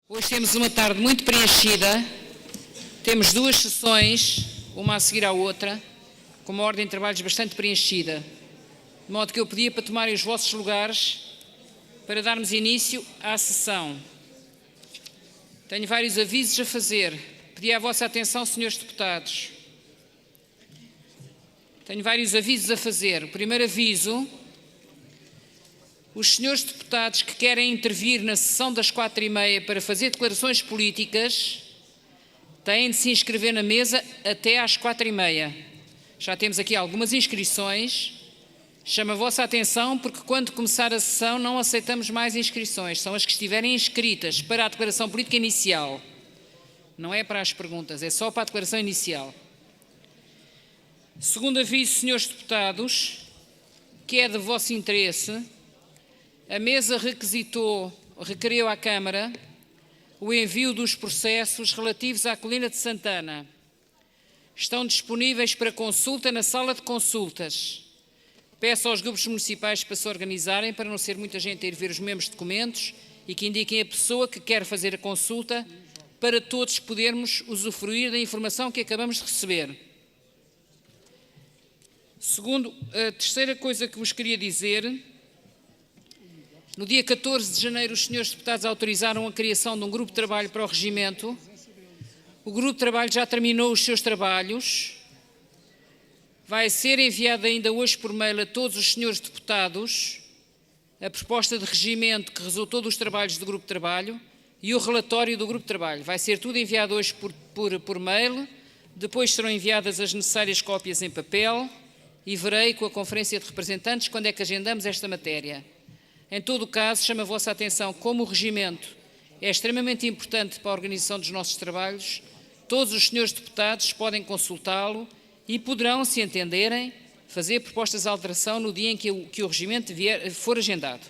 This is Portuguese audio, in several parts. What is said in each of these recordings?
Hoje temos uma tarde muito preenchida, temos duas sessões, uma a seguir à outra, com uma ordem de trabalhos bastante preenchida, de modo que eu pedia para tomarem os vossos lugares para darmos início à sessão. Tenho vários avisos a fazer. Pedi a vossa atenção, senhores deputados. Tenho vários avisos a fazer. O primeiro aviso: os senhores deputados que querem intervir na sessão das 4h30 para fazer declarações políticas têm de se inscrever na mesa até às 4h30. Já temos aqui algumas inscrições. Chamo a vossa atenção porque quando começar a sessão não aceitamos mais inscrições. São as que estiverem inscritas para a declaração política inicial. Não é para as perguntas, é só para a declaração inicial. Segundo aviso, senhores deputados, que é de vosso interesse, a mesa requeriu à Câmara o envio dos processos relativos à Colina de Santana. Estão disponíveis para consulta na sala de consultas. Peço aos grupos municipais para se organizarem, para não ser muita gente a ir ver os mesmos documentos, e que indiquem a pessoa que quer fazer a consulta, para todos podermos usufruir da informação que acabamos de receber. Segundo, a terceira coisa que vos queria dizer: no dia 14 de janeiro, os senhores deputados autorizaram a criação de um grupo de trabalho para o regimento. O grupo de trabalho já terminou os seus trabalhos. Vai ser enviada ainda hoje por mail a todos os senhores deputados a proposta de regimento que resultou dos trabalhos do grupo de trabalho e o relatório do grupo de trabalho. Vai ser tudo enviado hoje por mail. Depois serão enviadas as necessárias cópias em papel e verei com a Conferência de Representantes quando é que agendamos esta matéria. Em todo o caso, chamo a vossa atenção, como o regimento é extremamente importante para a organização dos nossos trabalhos, todos os senhores deputados podem consultá-lo e poderão, se entenderem, fazer propostas de alteração no dia em que o regimento for agendado.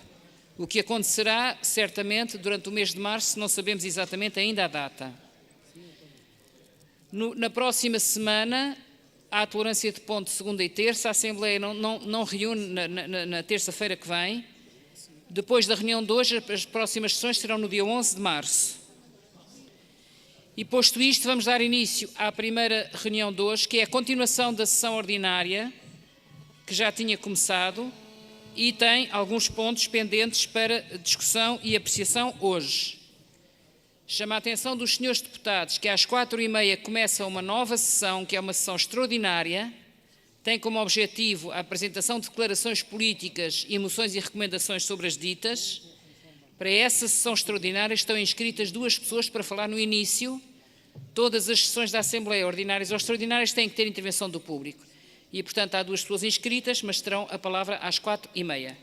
O que acontecerá, certamente, durante o mês de março, não sabemos exatamente ainda a data. Na próxima semana, há a tolerância de ponto de segunda e terça. A Assembleia não reúne na terça-feira que vem. Depois da reunião de hoje, as próximas sessões serão no dia 11 de março. E posto isto, vamos dar início à primeira reunião de hoje, que é a continuação da sessão ordinária, que já tinha começado, e tem alguns pontos pendentes para discussão e apreciação hoje. Chamo a atenção dos senhores deputados que às 4h30 começa uma nova sessão, que é uma sessão extraordinária, tem como objetivo a apresentação de declarações políticas e moções e recomendações sobre as ditas. Para essa sessão extraordinária estão inscritas 2 pessoas para falar no início. Todas as sessões da Assembleia, ordinárias ou extraordinárias, têm que ter intervenção do público. E, portanto, há 2 pessoas inscritas, mas terão a palavra às 4h30.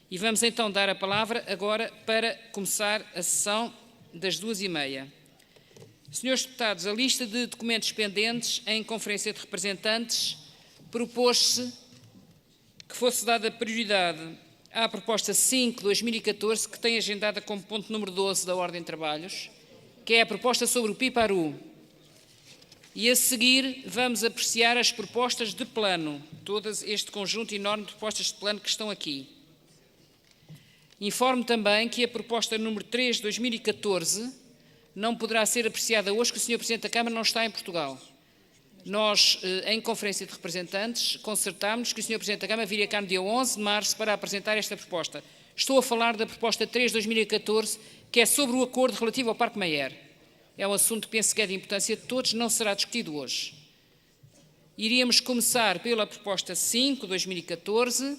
E vamos então dar a palavra agora para começar a sessão das 2h30. Senhores deputados, a lista de documentos pendentes em Conferência de Representantes propôs-se que fosse dada prioridade à proposta 5/2014, que tem agendada como ponto número 12 da Ordem de Trabalhos, que é a proposta sobre o Piparu. E a seguir vamos apreciar as propostas de plano, todo este conjunto enorme de propostas de plano que estão aqui. Informo também que a proposta número 3/2014 não poderá ser apreciada hoje, que o Sr. Presidente da Câmara não está em Portugal. Nós, em Conferência de Representantes, concertámos que o Sr. Presidente da Câmara viria cá no dia 11 de março para apresentar esta proposta. Estou a falar da proposta 3/2014, que é sobre o acordo relativo ao Parque Mayer. É um assunto que penso que é de importância de todos, não será discutido hoje. Iríamos começar pela proposta 5/2014,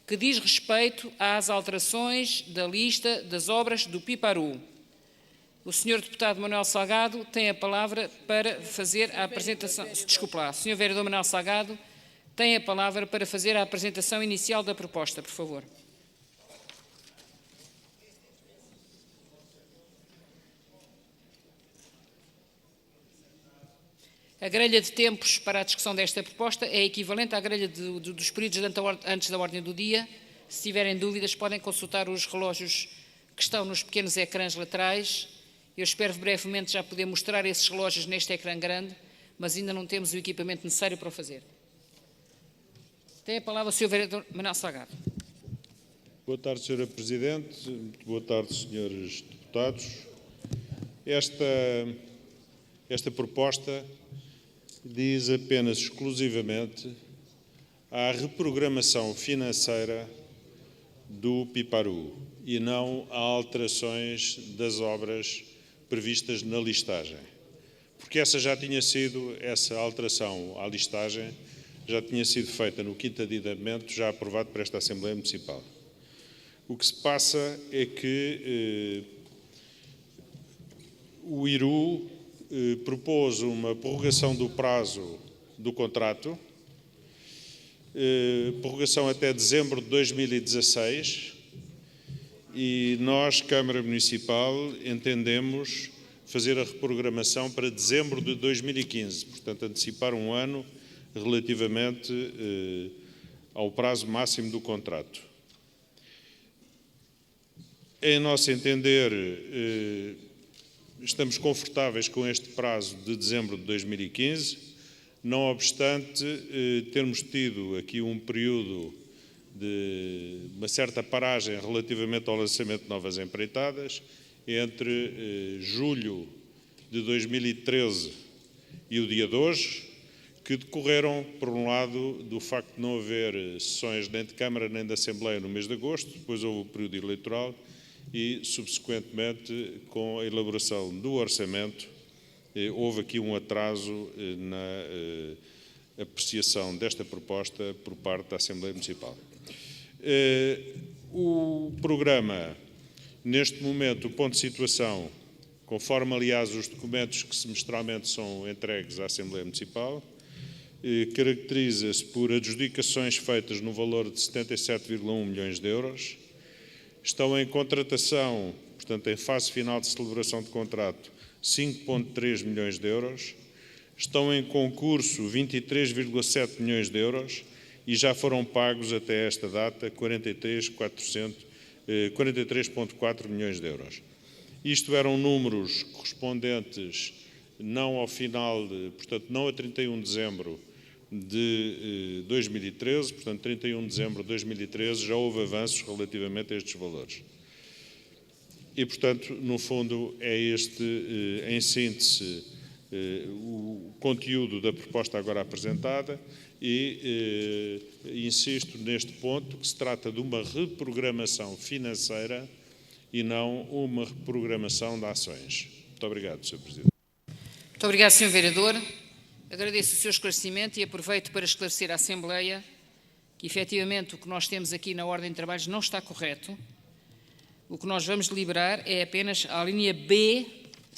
que diz respeito às alterações da lista das obras do Piparu. O Sr. Deputado Manuel Salgado tem a palavra para fazer a apresentação. Desculpe lá, o Sr. Vereador Manuel Salgado tem a palavra para fazer a apresentação inicial da proposta, por favor. A grelha de tempos para a discussão desta proposta é equivalente à grelha dos períodos antes da ordem do dia. Se tiverem dúvidas, podem consultar os relógios que estão nos pequenos ecrãs laterais. Eu espero brevemente já poder mostrar esses relógios neste ecrã grande, mas ainda não temos o equipamento necessário para o fazer. Tem a palavra o Sr. Vereador Manuel Salgado. Boa tarde, Sra. Presidente. Boa tarde, senhores deputados. Esta proposta diz apenas exclusivamente à reprogramação financeira do Piparu e não a alterações das obras previstas na listagem. Porque essa alteração à listagem já tinha sido feita no 5º aditamento, já aprovado por esta Assembleia Municipal. O que se passa é que o IRU propôs uma prorrogação do prazo do contrato, prorrogação até dezembro de 2016, e nós, Câmara Municipal, entendemos fazer a reprogramação para dezembro de 2015, portanto, antecipar um ano relativamente ao prazo máximo do contrato. Em nosso entender, estamos confortáveis com este prazo de dezembro de 2015, não obstante termos tido aqui um período de uma certa paragem relativamente ao lançamento de novas empreitadas, entre julho de 2013 e o dia de hoje, que decorreram, por um lado, do facto de não haver sessões nem de Câmara nem de Assembleia no mês de agosto, depois houve o período eleitoral e, subsequentemente, com a elaboração do orçamento, houve aqui um atraso na apreciação desta proposta por parte da Assembleia Municipal. O programa, neste momento, o ponto de situação, conforme, aliás, os documentos que semestralmente são entregues à Assembleia Municipal, caracteriza-se por adjudicações feitas no valor de 77,1 milhões de euros, estão em contratação, portanto, em fase final de celebração de contrato, 5,3 milhões de euros, estão em concurso 23,7 milhões de euros e já foram pagos até esta data 43,4 milhões de euros. Isto eram números correspondentes não ao final, portanto, não a 31 de dezembro de 2013, portanto, 31 de dezembro de 2013 já houve avanços relativamente a estes valores. E, portanto, no fundo, é este, em síntese, o conteúdo da proposta agora apresentada e insisto neste ponto que se trata de uma reprogramação financeira e não uma reprogramação de ações. Muito obrigado, Sr. Presidente. Muito obrigado, Sr. Vereador. Agradeço o seu esclarecimento e aproveito para esclarecer à Assembleia que, efetivamente, o que nós temos aqui na ordem de trabalhos não está correto. O que nós vamos deliberar é apenas a linha B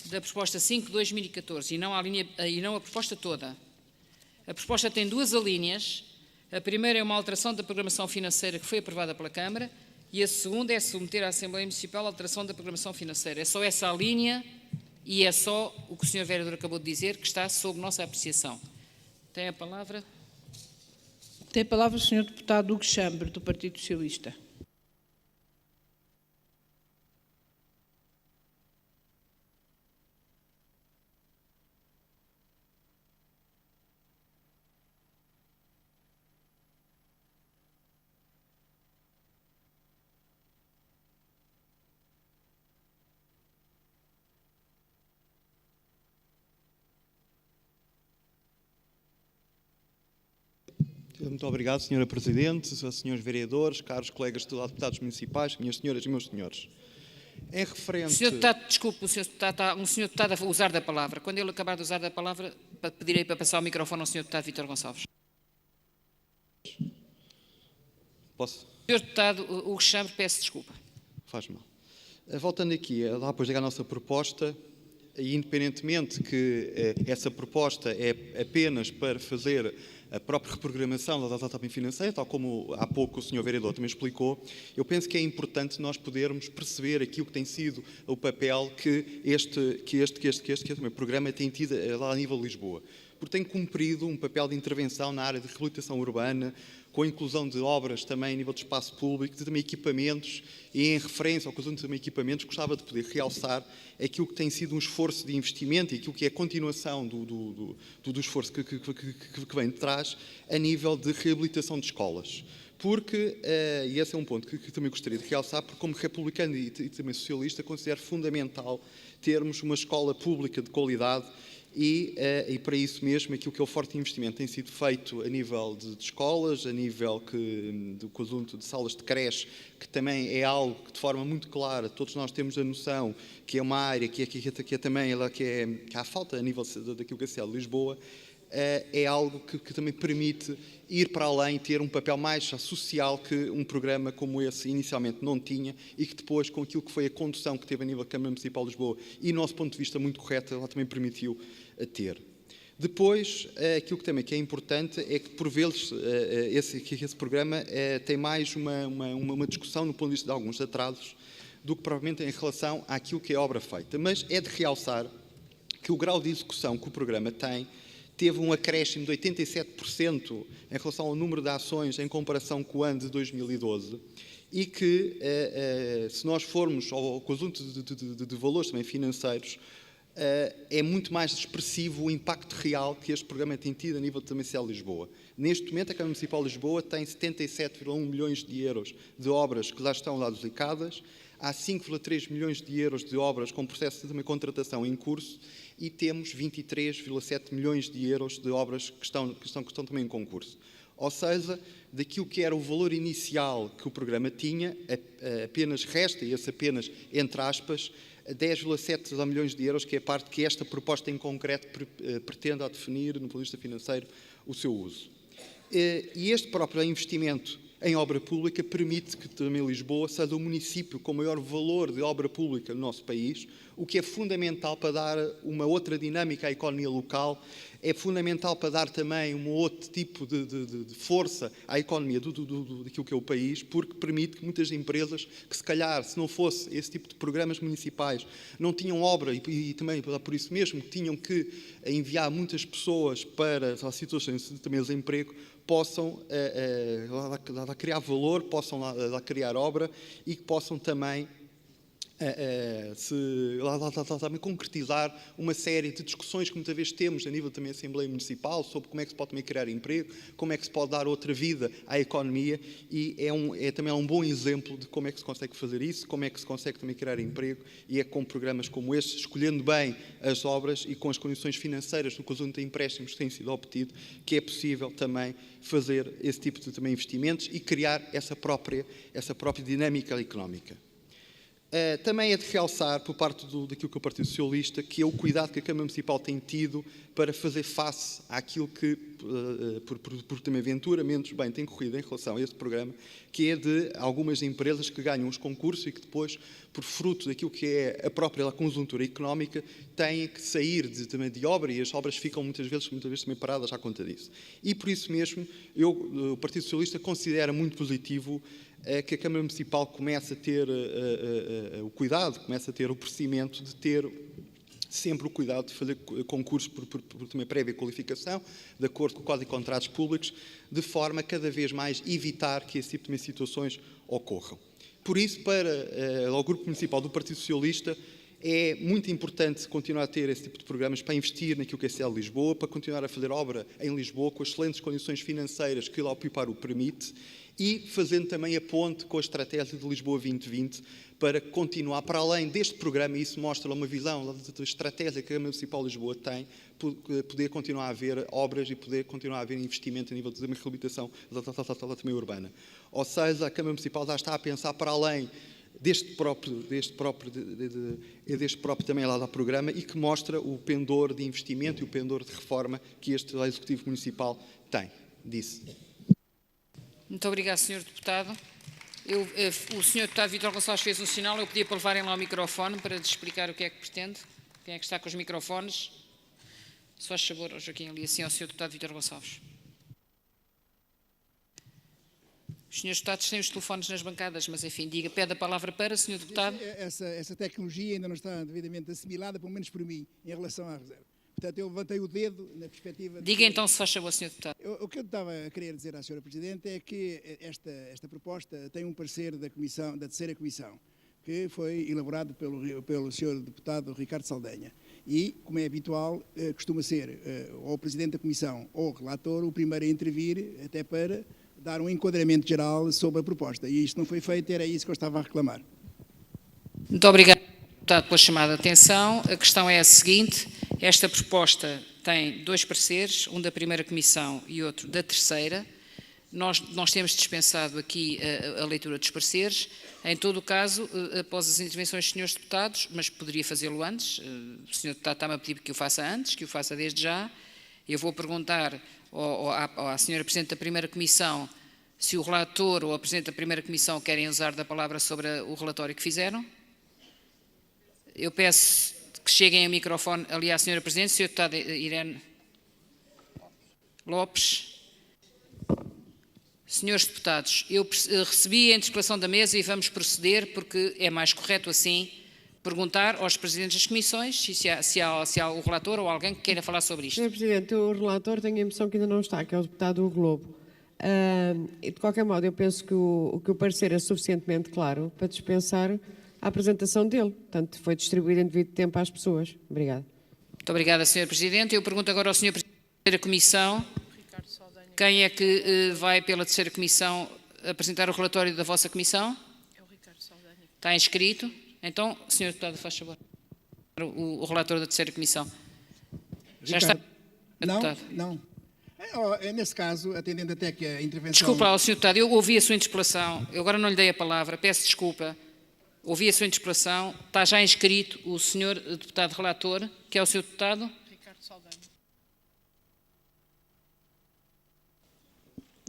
da proposta 5/2014 e não a proposta toda. A proposta tem duas alíneas. A primeira é uma alteração da programação financeira que foi aprovada pela Câmara e a segunda é submeter à Assembleia Municipal a alteração da programação financeira. É só essa a linha e é só o que o Sr. Vereador acabou de dizer que está sob nossa apreciação. Tem a palavra? Tem a palavra o Sr. Deputado Hugo Chambre, do Partido Socialista. Muito obrigado, Sra. Presidente, Srs. Vereadores, caros colegas deputados municipais, minhas senhoras e meus senhores. Em referente... O Sr. Deputado, desculpe, um senhor deputado a usar da palavra. Quando ele acabar de usar da palavra, pedirei para passar o microfone ao Sr. Deputado Vítor Gonçalves. Posso? Sr. Deputado Hugo Chambre, peço desculpa. Faz mal. Voltando aqui, lá depois à nossa proposta, e independentemente que essa proposta é apenas para fazer a própria reprogramação da data financeira, tal como há pouco o Sr. Vereador também explicou, eu penso que é importante nós podermos perceber aquilo que tem sido o papel que este programa tem tido lá a nível de Lisboa. Porque tem cumprido um papel de intervenção na área de reabilitação urbana, com a inclusão de obras também a nível de espaço público, de também equipamentos, e em referência ao conjunto de também equipamentos, gostava de poder realçar aquilo que tem sido um esforço de investimento e aquilo que é a continuação do esforço que vem de trás a nível de reabilitação de escolas. porque, e esse é um ponto que também gostaria de realçar, porque como republicano e também socialista, considero fundamental termos uma escola pública de qualidade e para isso mesmo aquilo que é o forte investimento tem sido feito a nível de escolas, a nível do conjunto de salas de creche, que também é algo que de forma muito clara todos nós temos a noção que é uma área que é também que há falta a nível daquilo que é a cidade de Lisboa. É algo que também permite ir para além, ter um papel mais social que um programa como esse inicialmente não tinha e que depois, com aquilo que foi a condução que teve a nível da Câmara Municipal de Lisboa e, do nosso ponto de vista muito correto, ela também permitiu ter. Depois, aquilo que também é importante é que, por vezes, esse programa tem mais uma discussão no ponto de vista de alguns atrasos do que provavelmente em relação àquilo que é a obra feita. Mas é de realçar que o grau de execução que o programa teve um acréscimo de 87% em relação ao número de ações em comparação com o ano de 2012 e que, se nós formos ao conjunto de valores também financeiros, é muito mais expressivo o impacto real que este programa tem tido a nível da cidade de Lisboa. Neste momento, a Câmara Municipal de Lisboa tem 77,1 milhões de euros de obras que já estão lá adjudicadas, há 5,3 milhões de euros de obras com processo de também contratação em curso e temos 23,7 milhões de euros de obras que estão também em concurso. Ou seja, daquilo que era o valor inicial que o programa tinha, apenas resta, e esse apenas entre aspas, 10,7 milhões de euros, que é a parte que esta proposta em concreto pretende definir, no ponto de vista financeiro, o seu uso. E este próprio investimento em obra pública permite que também Lisboa seja o município com maior valor de obra pública no nosso país, o que é fundamental para dar uma outra dinâmica à economia local, é fundamental para dar também um outro tipo de força à economia daquilo que é o país, porque permite que muitas empresas, que se calhar, se não fosse esse tipo de programas municipais, não tinham obra e também por isso mesmo tinham que enviar muitas pessoas para situações de também desemprego, possam lá criar valor, possam lá criar obra e que possam também também concretizar uma série de discussões que muitas vezes temos a nível também da Assembleia Municipal sobre como é que se pode também criar emprego, como é que se pode dar outra vida à economia e também um bom exemplo de como é que se consegue fazer isso, como é que se consegue também criar emprego e é com programas como este, escolhendo bem as obras e com as condições financeiras do conjunto de empréstimos que têm sido obtido, que é possível também fazer esse tipo de também investimentos e criar essa própria dinâmica económica. Também é de realçar, por parte daquilo que é o Partido Socialista, que é o cuidado que a Câmara Municipal tem tido para fazer face àquilo que, por também aventuramentos, bem, tem corrido em relação a este programa, que é de algumas empresas que ganham os concursos e que depois, por fruto daquilo que é a própria conjuntura económica, têm que sair também de obra e as obras ficam muitas vezes também paradas à conta disso. E por isso mesmo, o Partido Socialista considera muito positivo que a Câmara Municipal comece a ter o cuidado, comece a ter o procedimento de ter sempre o cuidado de fazer concursos por também prévia qualificação, de acordo com o Código de Contratos Públicos, de forma a cada vez mais evitar que esse tipo de situações ocorram. Por isso, para o Grupo Municipal do Partido Socialista, é muito importante continuar a ter esse tipo de programas para investir naquilo que é a cidade de Lisboa, para continuar a fazer obra em Lisboa com as excelentes condições financeiras que lá o PIPAR o permite e fazendo também a ponte com a estratégia de Lisboa 2020 para continuar, para além deste programa, e isso mostra uma visão da estratégia que a Câmara Municipal de Lisboa tem, poder continuar a haver obras e poder continuar a haver investimento a nível de reabilitação também urbana. Ou seja, a Câmara Municipal já está a pensar para além deste próprio também lá do programa e que mostra o pendor de investimento e o pendor de reforma que este Executivo Municipal tem. Muito obrigado, Sr. Deputado. O Sr. Deputado Vítor Gonçalves fez um sinal, eu pedia para levarem lá o microfone para lhes explicar o que é que pretende. Quem é que está com os microfones? Se faz favor, Joaquim, ali assim ao Sr. Deputado Vítor Gonçalves. Os senhores deputados têm os telefones nas bancadas, mas enfim, pede a palavra para o Sr. Deputado. Essa tecnologia ainda não está devidamente assimilada, pelo menos por mim, em relação à reserva. Portanto, eu levantei o dedo na perspectiva... Diga então, se faz favor, Sr. Deputado. O que eu estava a querer dizer à Sra. Presidente é que esta proposta tem um parecer da terceira Comissão, que foi elaborado pelo Sr. Deputado Ricardo Saldanha. E, como é habitual, costuma ser ou o Presidente da Comissão ou o relator o primeiro a intervir, até para dar um enquadramento geral sobre a proposta. E isto não foi feito, era isso que eu estava a reclamar. Muito obrigado, deputado, pela chamada de atenção. A questão é a seguinte: esta proposta tem 2 pareceres, um da primeira comissão e outro da terceira. Nós temos dispensado aqui a leitura dos pareceres. Em todo o caso, após as intervenções dos senhores deputados, mas poderia fazê-lo antes, o senhor deputado está-me a pedir que o faça antes, que o faça desde já. Eu vou perguntar à senhora Presidente da Primeira Comissão se o relator ou a Presidente da Primeira Comissão querem usar da palavra sobre o relatório que fizeram. Eu peço que cheguem ao microfone ali à senhora Presidente, senhor deputado Irene Lopes. Senhores deputados, eu recebi a interpelação da mesa e vamos proceder, porque é mais correto assim, perguntar aos presidentes das comissões se há o relator ou alguém que queira falar sobre isto. Senhor Presidente, o relator tem a impressão que ainda não está, que é o deputado Hugo Lobo. De qualquer modo, eu penso que o parecer é suficientemente claro para dispensar a apresentação dele. Portanto, foi distribuído em devido tempo às pessoas. Obrigada. Muito obrigada, Sr. Presidente. Eu pergunto agora ao Sr. Presidente da Comissão, quem é que vai pela terceira Comissão apresentar o relatório da vossa Comissão? É o Ricardo Saldanha. Está inscrito? Então, Sr. Deputado, faz favor. O relator da terceira Comissão. Já está? Não. Nesse caso, atendendo até que a intervenção... Desculpa lá, Sr. Deputado, eu ouvi a sua interpelação, eu agora não lhe dei a palavra, peço desculpa. Ouvi a sua interpelação, está já inscrito o Sr. Deputado Relator, que é o Sr. Deputado? Ricardo Saldanha.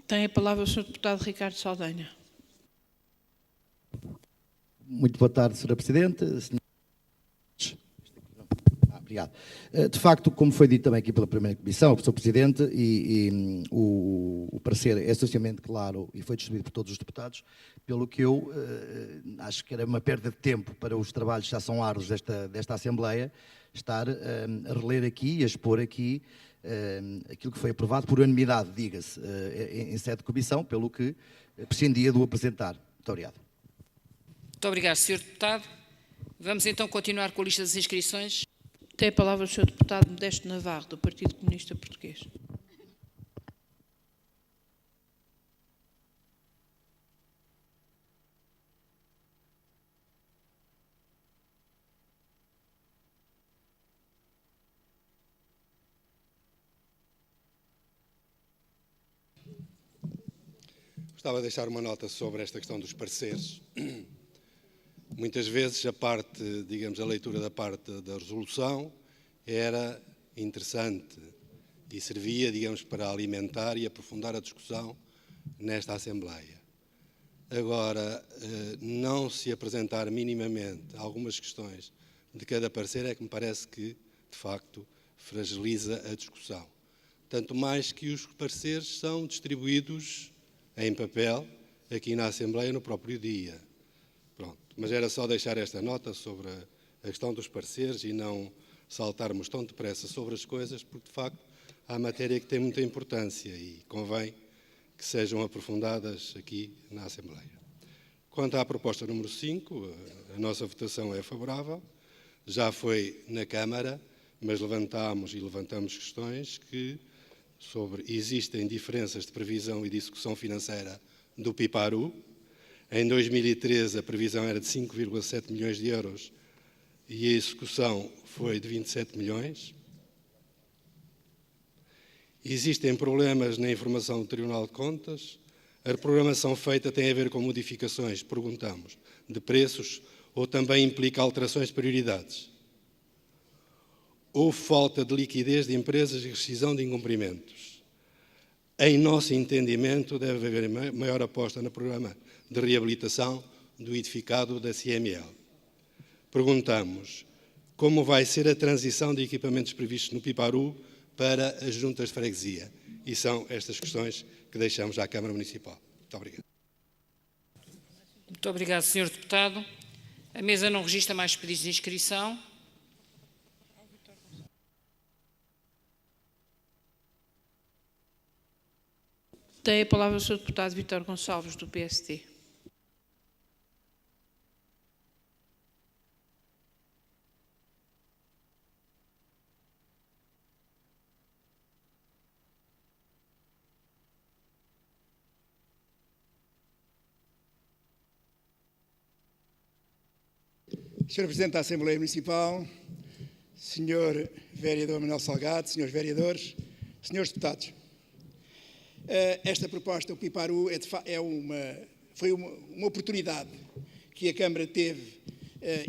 Tem a palavra o Sr. Deputado Ricardo Saldanha. Muito boa tarde, Sra. Presidente. Obrigado. De facto, como foi dito também aqui pela Primeira Comissão, Sr. Presidente, o parecer é suficientemente claro e foi distribuído por todos os deputados, pelo que eu acho que era uma perda de tempo para os trabalhos que já são árduos desta Assembleia, estar a reler aqui e a expor aqui aquilo que foi aprovado por unanimidade, diga-se, em sede de comissão, pelo que prescindia de o apresentar. Muito obrigado. Muito obrigado, Sr. Deputado. Vamos então continuar com a lista das inscrições. Tem a palavra o Sr. Deputado Modesto Navarro, do Partido Comunista Português. Gostava de deixar uma nota sobre esta questão dos pareceres. Muitas vezes a leitura da parte da resolução era interessante e servia, para alimentar e aprofundar a discussão nesta Assembleia. Agora, não se apresentar minimamente algumas questões de cada parecer é que me parece que, de facto, fragiliza a discussão. Tanto mais que os pareceres são distribuídos em papel aqui na Assembleia no próprio dia. Pronto. Mas era só deixar esta nota sobre a questão dos pareceres e não saltarmos tão depressa sobre as coisas, porque, de facto, há matéria que tem muita importância e convém que sejam aprofundadas aqui na Assembleia. Quanto à proposta número 5, a nossa votação é favorável. Já foi na Câmara, mas levantamos questões existem diferenças de previsão e de execução financeira do PIPARU. Em 2013 a previsão era de 5,7 milhões de euros e a execução foi de 27 milhões. Existem problemas na informação do Tribunal de Contas. A reprogramação feita tem a ver com modificações, perguntamos, de preços ou também implica alterações de prioridades. Houve falta de liquidez de empresas e rescisão de incumprimentos. Em nosso entendimento, deve haver maior aposta no programa de reabilitação do edificado da CML. Perguntamos como vai ser a transição de equipamentos previstos no PIPARU para as juntas de freguesia. E são estas questões que deixamos à Câmara Municipal. Muito obrigado. Muito obrigado, Sr. Deputado. A mesa não registra mais pedidos de inscrição. Tem a palavra o Sr. Deputado Vítor Gonçalves, do PSD. Sr. Presidente da Assembleia Municipal, Sr. Vereador Manuel Salgado, Srs. Vereadores, Srs. Deputados, esta proposta, o PIPARU, foi uma oportunidade que a Câmara teve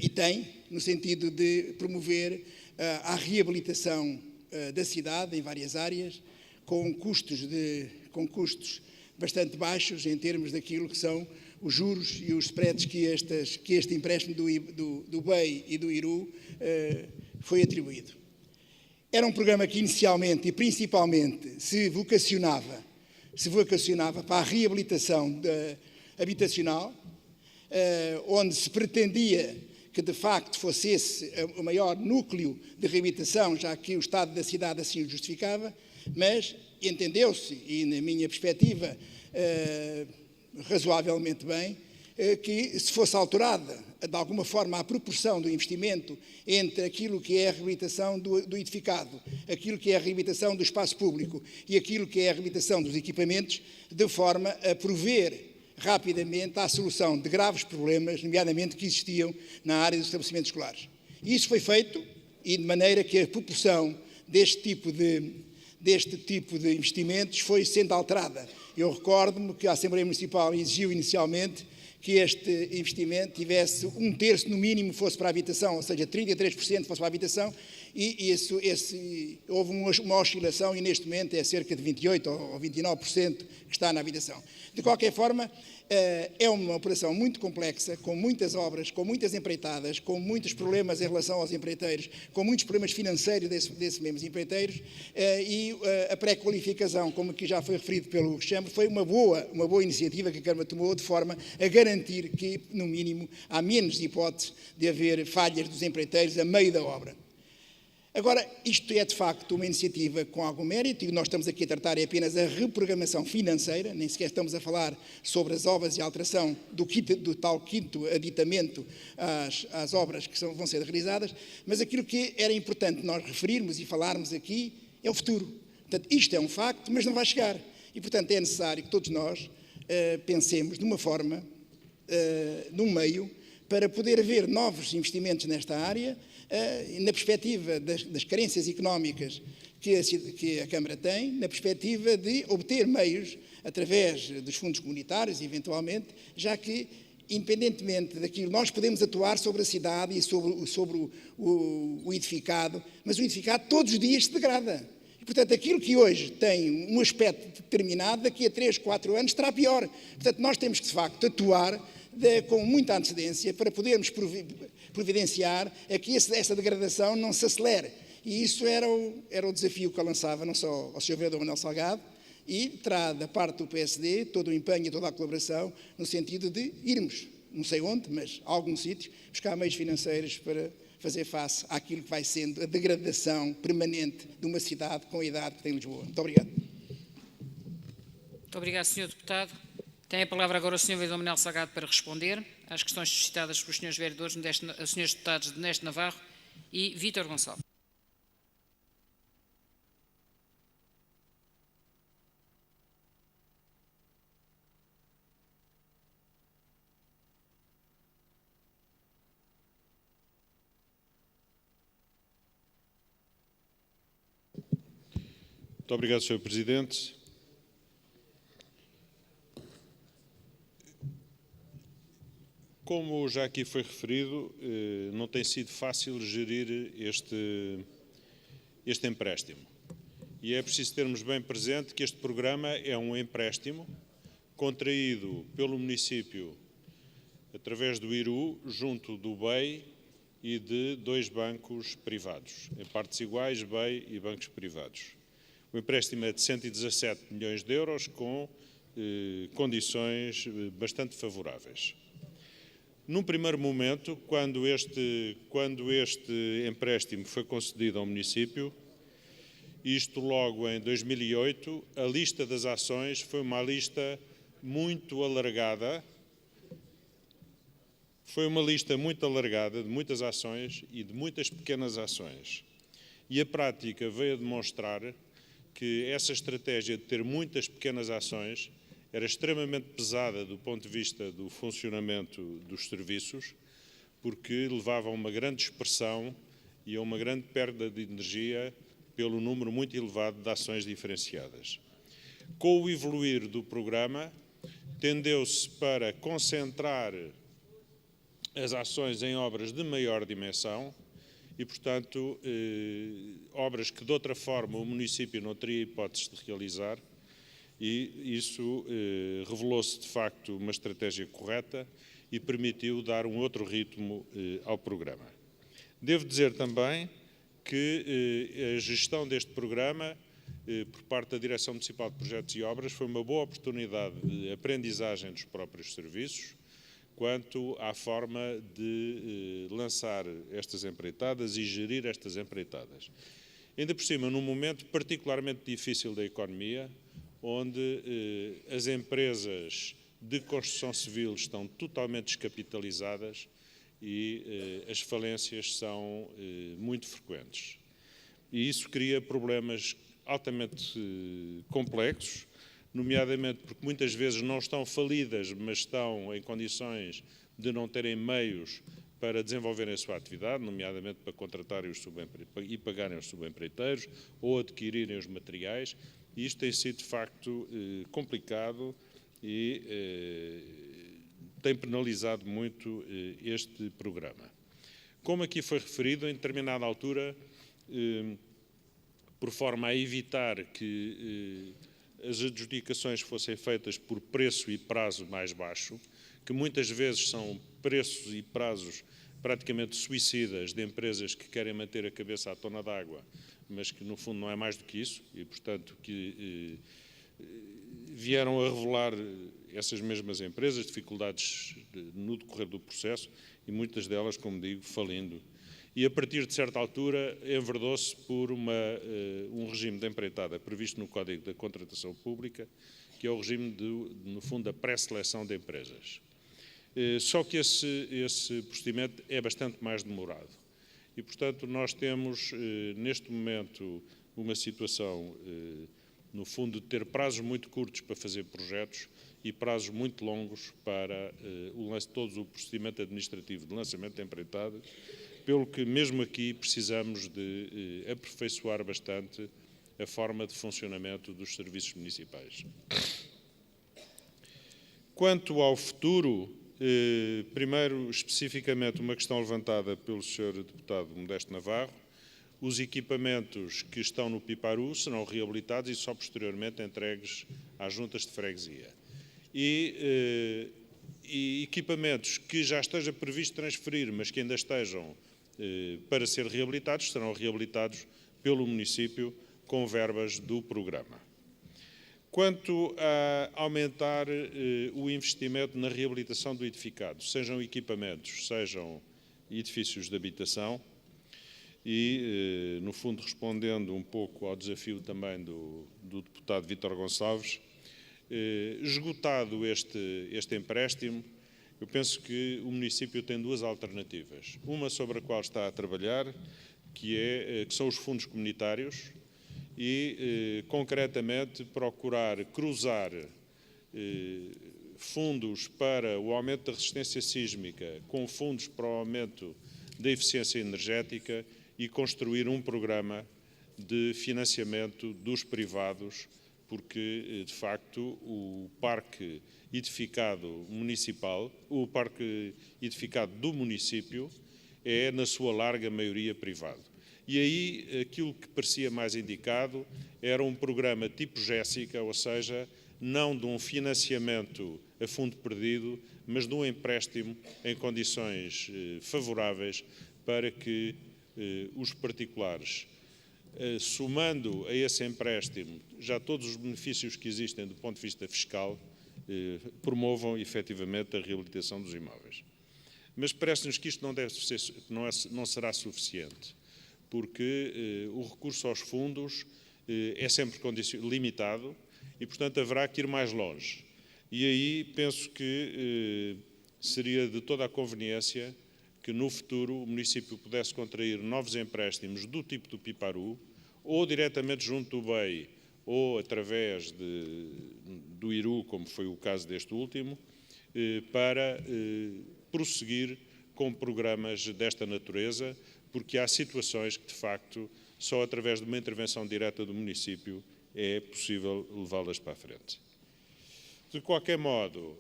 e tem, no sentido de promover a reabilitação da cidade em várias áreas, com custos bastante baixos em termos daquilo que são os juros e os spreads que este empréstimo do BEI e do IRU foi atribuído. Era um programa que inicialmente e principalmente se vocacionava para a reabilitação habitacional, onde se pretendia que de facto fosse esse o maior núcleo de reabilitação, já que o estado da cidade assim o justificava, mas entendeu-se, e na minha perspectiva razoavelmente bem, que se fosse alterada de alguma forma a proporção do investimento entre aquilo que é a reabilitação do edificado, aquilo que é a reabilitação do espaço público e aquilo que é a reabilitação dos equipamentos, de forma a prover rapidamente à solução de graves problemas, nomeadamente que existiam na área dos estabelecimentos escolares. E isso foi feito, e de maneira que a proporção deste tipo de investimentos foi sendo alterada. Eu recordo-me que a Assembleia Municipal exigiu inicialmente que este investimento tivesse 1/3 no mínimo fosse para a habitação, ou seja, 33% fosse para a habitação, e houve uma oscilação e neste momento é cerca de 28% ou 29% que está na habitação. De qualquer forma, é uma operação muito complexa, com muitas obras, com muitas empreitadas, com muitos problemas em relação aos empreiteiros, com muitos problemas financeiros desses mesmos empreiteiros, e a pré-qualificação, como aqui já foi referido pelo Chambre, foi uma boa iniciativa que a Câmara tomou, de forma a garantir que, no mínimo, há menos hipótese de haver falhas dos empreiteiros a meio da obra. Agora, isto é de facto uma iniciativa com algum mérito e nós estamos aqui a tratar apenas a reprogramação financeira, nem sequer estamos a falar sobre as obras e a alteração do tal quinto aditamento às obras que vão ser realizadas, mas aquilo que era importante nós referirmos e falarmos aqui é o futuro. Portanto, isto é um facto, mas não vai chegar. E, portanto, é necessário que todos nós pensemos de uma forma, num meio, para poder haver novos investimentos nesta área, na perspectiva das carências económicas que a Câmara tem, na perspectiva de obter meios, através dos fundos comunitários, eventualmente, já que, independentemente daquilo, nós podemos atuar sobre a cidade e sobre o edificado, mas o edificado todos os dias se degrada. E, portanto, aquilo que hoje tem um aspecto determinado, daqui a 3, 4 anos estará pior. Portanto, nós temos que, de facto, atuar com muita antecedência para podermos providenciar a que essa degradação não se acelere. E isso era o desafio que eu lançava não só ao Sr. Vereador Manuel Salgado, e terá da parte do PSD todo o empenho e toda a colaboração no sentido de irmos, não sei onde, mas a algum sítio, buscar meios financeiros para fazer face àquilo que vai sendo a degradação permanente de uma cidade com a idade que tem Lisboa. Muito obrigado. Muito obrigado, Sr. Deputado. Tem a palavra agora o Sr. Vereador Manuel Salgado para responder às questões suscitadas pelos Srs. Vereadores, Srs. Deputados Neste Navarro e Vítor Gonçalves. Muito obrigado, Sr. Presidente. Como já aqui foi referido, não tem sido fácil gerir este empréstimo. E é preciso termos bem presente que este programa é um empréstimo contraído pelo município através do IRU, junto do BEI e de 2 bancos privados, em partes iguais, BEI e bancos privados. O empréstimo é de 117 milhões de euros com condições bastante favoráveis. Num primeiro momento, quando este empréstimo foi concedido ao município, isto logo em 2008, a lista das ações foi uma lista muito alargada, de muitas ações e de muitas pequenas ações. E a prática veio a demonstrar que essa estratégia de ter muitas pequenas ações era extremamente pesada do ponto de vista do funcionamento dos serviços, porque levava a uma grande dispersão e a uma grande perda de energia pelo número muito elevado de ações diferenciadas. Com o evoluir do programa, tendeu-se para concentrar as ações em obras de maior dimensão e, portanto, obras que de outra forma o município não teria hipótese de realizar, e isso revelou-se de facto uma estratégia correta e permitiu dar um outro ritmo ao programa. Devo dizer também que a gestão deste programa por parte da Direção Municipal de Projetos e Obras foi uma boa oportunidade de aprendizagem dos próprios serviços quanto à forma de lançar estas empreitadas e gerir estas empreitadas. Ainda por cima, num momento particularmente difícil da economia, onde as empresas de construção civil estão totalmente descapitalizadas e as falências são muito frequentes. E isso cria problemas altamente complexos, nomeadamente porque muitas vezes não estão falidas, mas estão em condições de não terem meios para desenvolverem a sua atividade, nomeadamente para contratarem e pagarem os subempreiteiros ou adquirirem os materiais. E isto tem sido, de facto, complicado e tem penalizado muito este programa. Como aqui foi referido, em determinada altura, por forma a evitar que as adjudicações fossem feitas por preço e prazo mais baixo, que muitas vezes são preços e prazos praticamente suicidas de empresas que querem manter a cabeça à tona d'água, mas que no fundo não é mais do que isso, e portanto que vieram a revelar essas mesmas empresas dificuldades no decorrer do processo e muitas delas, como digo, falindo. E a partir de certa altura enverdou-se por um regime de empreitada previsto no Código da Contratação Pública, que é o regime, no fundo, da pré-seleção de empresas. Só que esse procedimento é bastante mais demorado. E, portanto, nós temos, neste momento, uma situação, no fundo, de ter prazos muito curtos para fazer projetos e prazos muito longos para todo o procedimento administrativo de lançamento de empreitada, pelo que mesmo aqui precisamos de aperfeiçoar bastante a forma de funcionamento dos serviços municipais. Quanto ao futuro, primeiro, especificamente, uma questão levantada pelo Sr. Deputado Modesto Navarro, os equipamentos que estão no Piparu serão reabilitados e só posteriormente entregues às juntas de freguesia. E equipamentos que já esteja previsto transferir, mas que ainda estejam para ser reabilitados, serão reabilitados pelo município com verbas do programa. Quanto a aumentar o investimento na reabilitação do edificado, sejam equipamentos, sejam edifícios de habitação, e, no fundo, respondendo um pouco ao desafio também do deputado Vítor Gonçalves, esgotado este empréstimo, eu penso que o município tem duas alternativas. Uma sobre a qual está a trabalhar, que são os fundos comunitários, e, concretamente, procurar cruzar fundos para o aumento da resistência sísmica com fundos para o aumento da eficiência energética e construir um programa de financiamento dos privados, porque, de facto, o parque edificado municipal, o parque edificado do município, é, na sua larga maioria, privado. E aí, aquilo que parecia mais indicado era um programa tipo Jéssica, ou seja, não de um financiamento a fundo perdido, mas de um empréstimo em condições favoráveis para que os particulares, somando a esse empréstimo já todos os benefícios que existem do ponto de vista fiscal, promovam efetivamente a reabilitação dos imóveis. Mas parece-nos que isto não será suficiente, porque o recurso aos fundos é sempre limitado e, portanto, haverá que ir mais longe. E aí penso que seria de toda a conveniência que no futuro o município pudesse contrair novos empréstimos do tipo do Piparu, ou diretamente junto do BEI, ou através do IRU, como foi o caso deste último, para prosseguir com programas desta natureza, porque há situações que, de facto, só através de uma intervenção direta do município é possível levá-las para a frente. De qualquer modo,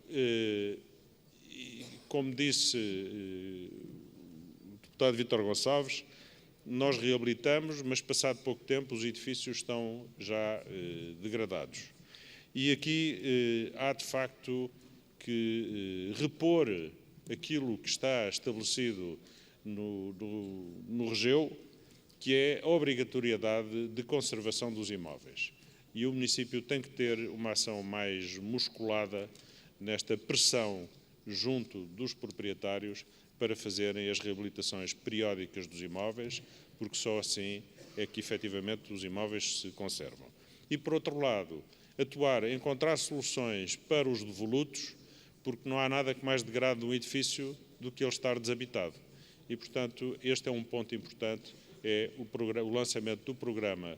como disse o deputado Vítor Gonçalves, nós reabilitamos, mas passado pouco tempo os edifícios estão já degradados. E aqui há, de facto, que repor aquilo que está estabelecido no Regeu, que é a obrigatoriedade de conservação dos imóveis. E o município tem que ter uma ação mais musculada nesta pressão junto dos proprietários para fazerem as reabilitações periódicas dos imóveis, porque só assim é que efetivamente os imóveis se conservam. E, por outro lado, encontrar soluções para os devolutos, porque não há nada que mais degrade um edifício do que ele estar desabitado. E, portanto, este é um ponto importante, é o lançamento do programa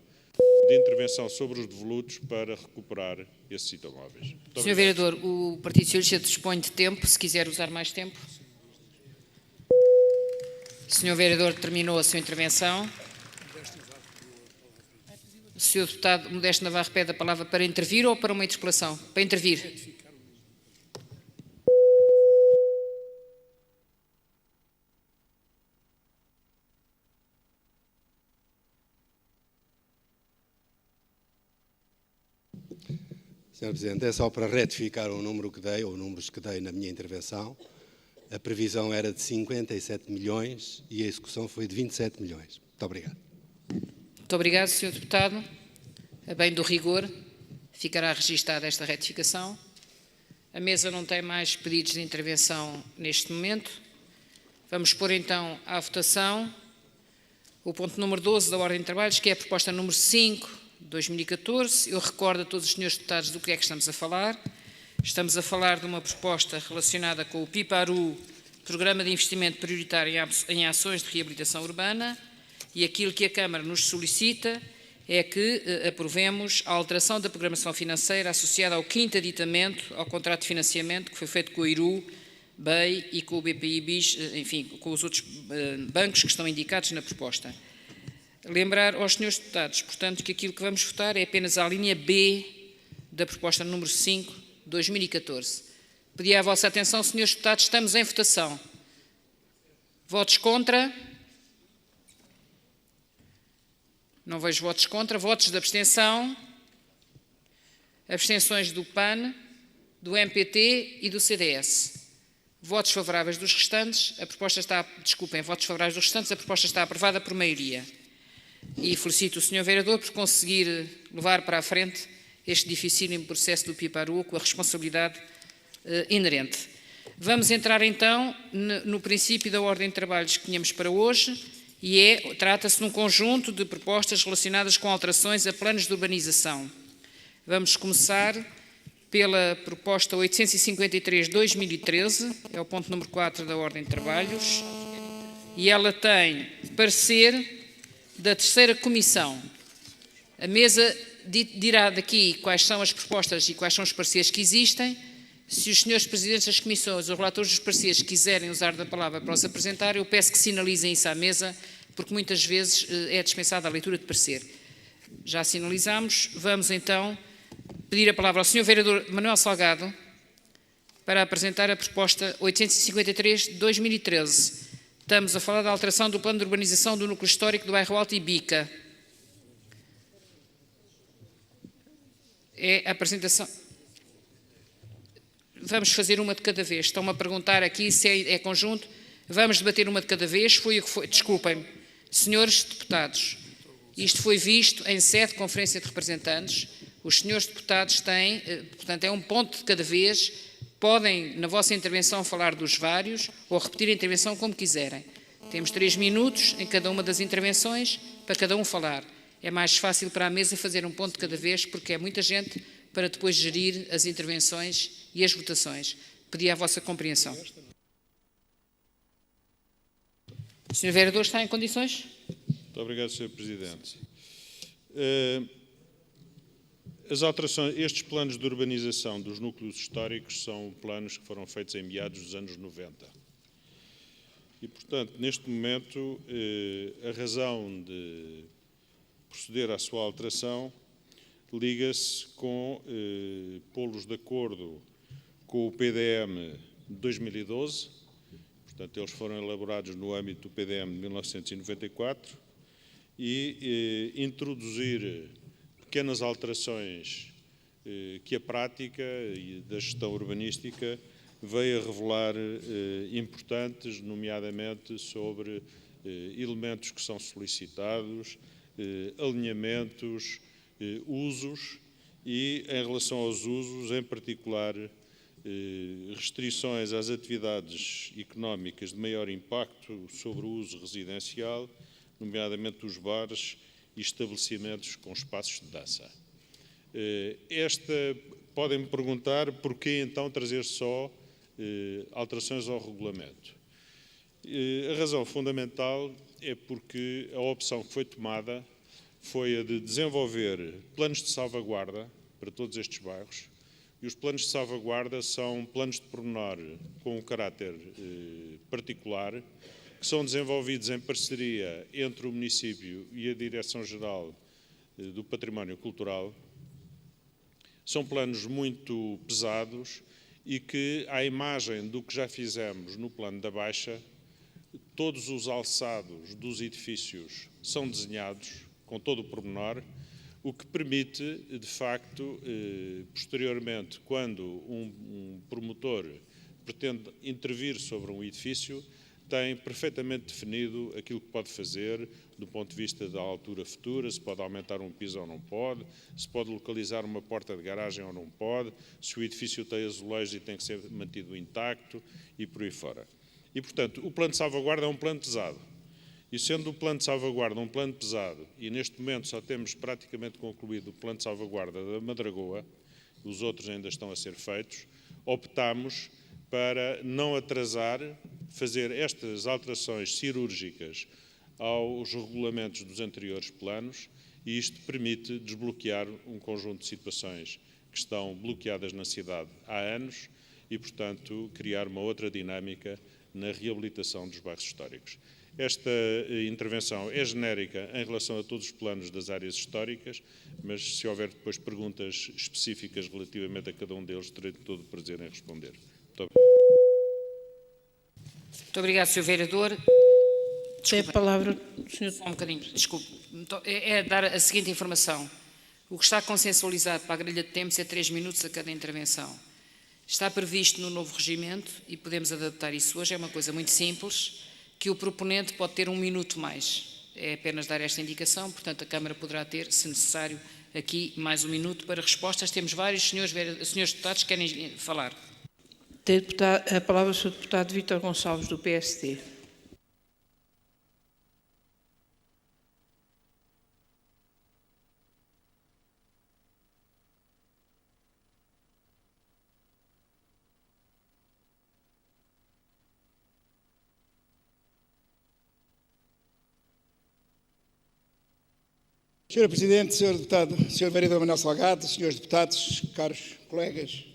de intervenção sobre os devolutos para recuperar esses imóveis. Sr. Vereador, o Partido Socialista dispõe de tempo, se quiser usar mais tempo. O Sr. Vereador terminou a sua intervenção. O Sr. Deputado Modesto Navarro pede a palavra para intervir ou para uma interpelação? Para intervir. Sr. Presidente, é só para retificar o número que dei, ou números que dei na minha intervenção. A previsão era de 57 milhões e a execução foi de 27 milhões. Muito obrigado. Muito obrigado, Sr. Deputado. A bem do rigor, ficará registada esta retificação. A mesa não tem mais pedidos de intervenção neste momento. Vamos pôr então à votação o ponto número 12 da Ordem de Trabalhos, que é a proposta número 5 de 2014. Eu recordo a todos os senhores deputados do que é que estamos a falar. Estamos a falar de uma proposta relacionada com o PIPARU, Programa de Investimento Prioritário em Ações de Reabilitação Urbana, e aquilo que a Câmara nos solicita é que aprovemos a alteração da programação financeira associada ao 5º aditamento ao contrato de financiamento que foi feito com o IRU, BEI e com o BPI BIS, enfim, com os outros bancos que estão indicados na proposta. Lembrar aos senhores deputados, portanto, que aquilo que vamos votar é apenas a linha B da proposta número 5 de 2014. Pedi a vossa atenção, senhores deputados, estamos em votação. Votos contra? Não vejo votos contra. Votos de abstenção? Abstenções do PAN, do MPT e do CDS. Votos favoráveis dos restantes, a proposta está, desculpem, votos favoráveis dos restantes, a proposta está aprovada por maioria. E felicito o Sr. Vereador por conseguir levar para a frente este dificílimo processo do PIPARU com a responsabilidade inerente. Vamos entrar então no princípio da ordem de trabalhos que tínhamos para hoje e trata-se de um conjunto de propostas relacionadas com alterações a planos de urbanização. Vamos começar pela proposta 853/2013, é o ponto número 4 da ordem de trabalhos, e ela tem parecer da terceira comissão. A mesa dirá daqui quais são as propostas e quais são os pareceres que existem. Se os senhores presidentes das comissões ou relatores dos pareceres quiserem usar da palavra para os apresentar, eu peço que sinalizem isso à mesa, porque muitas vezes é dispensada a leitura de parecer. Já sinalizamos. Vamos então pedir a palavra ao Sr. Vereador Manuel Salgado para apresentar a proposta 853/2013. Estamos a falar da alteração do plano de urbanização do núcleo histórico do bairro Alto e Bica. É a apresentação. Vamos fazer uma de cada vez. Estão-me a perguntar aqui se é conjunto. Vamos debater uma de cada vez. Foi o que foi. Desculpem, senhores deputados, isto foi visto em sede de conferência de representantes. Os senhores deputados têm, portanto, é um ponto de cada vez. Podem, na vossa intervenção, falar dos vários ou repetir a intervenção como quiserem. Temos 3 minutos em cada uma das intervenções para cada um falar. É mais fácil para a mesa fazer um ponto de cada vez, porque é muita gente para depois gerir as intervenções e as votações. Pedi a vossa compreensão. O Sr. Vereador está em condições? Muito obrigado, Sr. Presidente. As alterações, estes planos de urbanização dos núcleos históricos são planos que foram feitos em meados dos anos 90. E, portanto, neste momento, a razão de proceder à sua alteração liga-se com pô-los de acordo com o PDM de 2012, portanto, eles foram elaborados no âmbito do PDM de 1994, e introduzir pequenas alterações que a prática da gestão urbanística veio a revelar importantes, nomeadamente sobre elementos que são solicitados, alinhamentos, usos e, em relação aos usos, em particular, restrições às atividades económicas de maior impacto sobre o uso residencial, nomeadamente os bares e estabelecimentos com espaços de dança. Podem-me perguntar porquê então trazer só alterações ao regulamento. A razão fundamental é porque a opção que foi tomada foi a de desenvolver planos de salvaguarda para todos estes bairros, e os planos de salvaguarda são planos de pormenor com um caráter particular, que são desenvolvidos em parceria entre o município e a Direção-Geral do Património Cultural. São planos muito pesados e que, à imagem do que já fizemos no plano da Baixa, todos os alçados dos edifícios são desenhados com todo o pormenor, o que permite, de facto, posteriormente, quando um promotor pretende intervir sobre um edifício, tem perfeitamente definido aquilo que pode fazer do ponto de vista da altura futura, se pode aumentar um piso ou não pode, se pode localizar uma porta de garagem ou não pode, se o edifício tem azulejos e tem que ser mantido intacto e por aí fora. E, portanto, o plano de salvaguarda é um plano pesado. E sendo o plano de salvaguarda um plano pesado, e neste momento só temos praticamente concluído o plano de salvaguarda da Madragoa, os outros ainda estão a ser feitos, optámos para não atrasar, fazer estas alterações cirúrgicas aos regulamentos dos anteriores planos, e isto permite desbloquear um conjunto de situações que estão bloqueadas na cidade há anos e, portanto, criar uma outra dinâmica na reabilitação dos bairros históricos. Esta intervenção é genérica em relação a todos os planos das áreas históricas, mas se houver depois perguntas específicas relativamente a cada um deles, terei todo o prazer em responder. Muito obrigado. Muito obrigado, Sr. Vereador. Tem a palavra o senhor. Só um bocadinho, desculpe. É dar a seguinte informação. O que está consensualizado para a grelha de tempos é 3 minutos a cada intervenção. Está previsto no novo regimento, e podemos adaptar isso hoje, é uma coisa muito simples, que o proponente pode ter 1 minuto mais. É apenas dar esta indicação, portanto a Câmara poderá ter, se necessário, aqui mais 1 minuto para respostas. Temos vários senhores deputados que querem falar. Tem a palavra o Sr. Deputado Vítor Gonçalves, do PSD. Sr. Presidente, Sr. Deputado, Sr. Vereador Manuel Salgado, Srs. Deputados, caros colegas,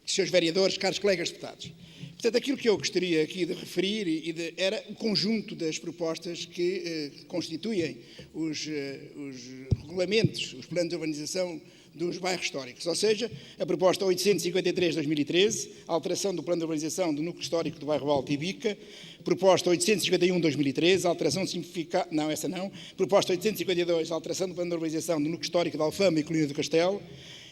Srs. Vereadores, caros colegas deputados. Portanto, aquilo que eu gostaria aqui de referir era o conjunto das propostas que constituem os regulamentos, os planos de urbanização dos bairros históricos, ou seja, a proposta 853-2013, a alteração do plano de urbanização do núcleo histórico do bairro Alto e Bica, proposta 851-2013, a alteração simplificada, não, essa não, proposta 852, a alteração do plano de urbanização do núcleo histórico de Alfama e Colina do Castelo,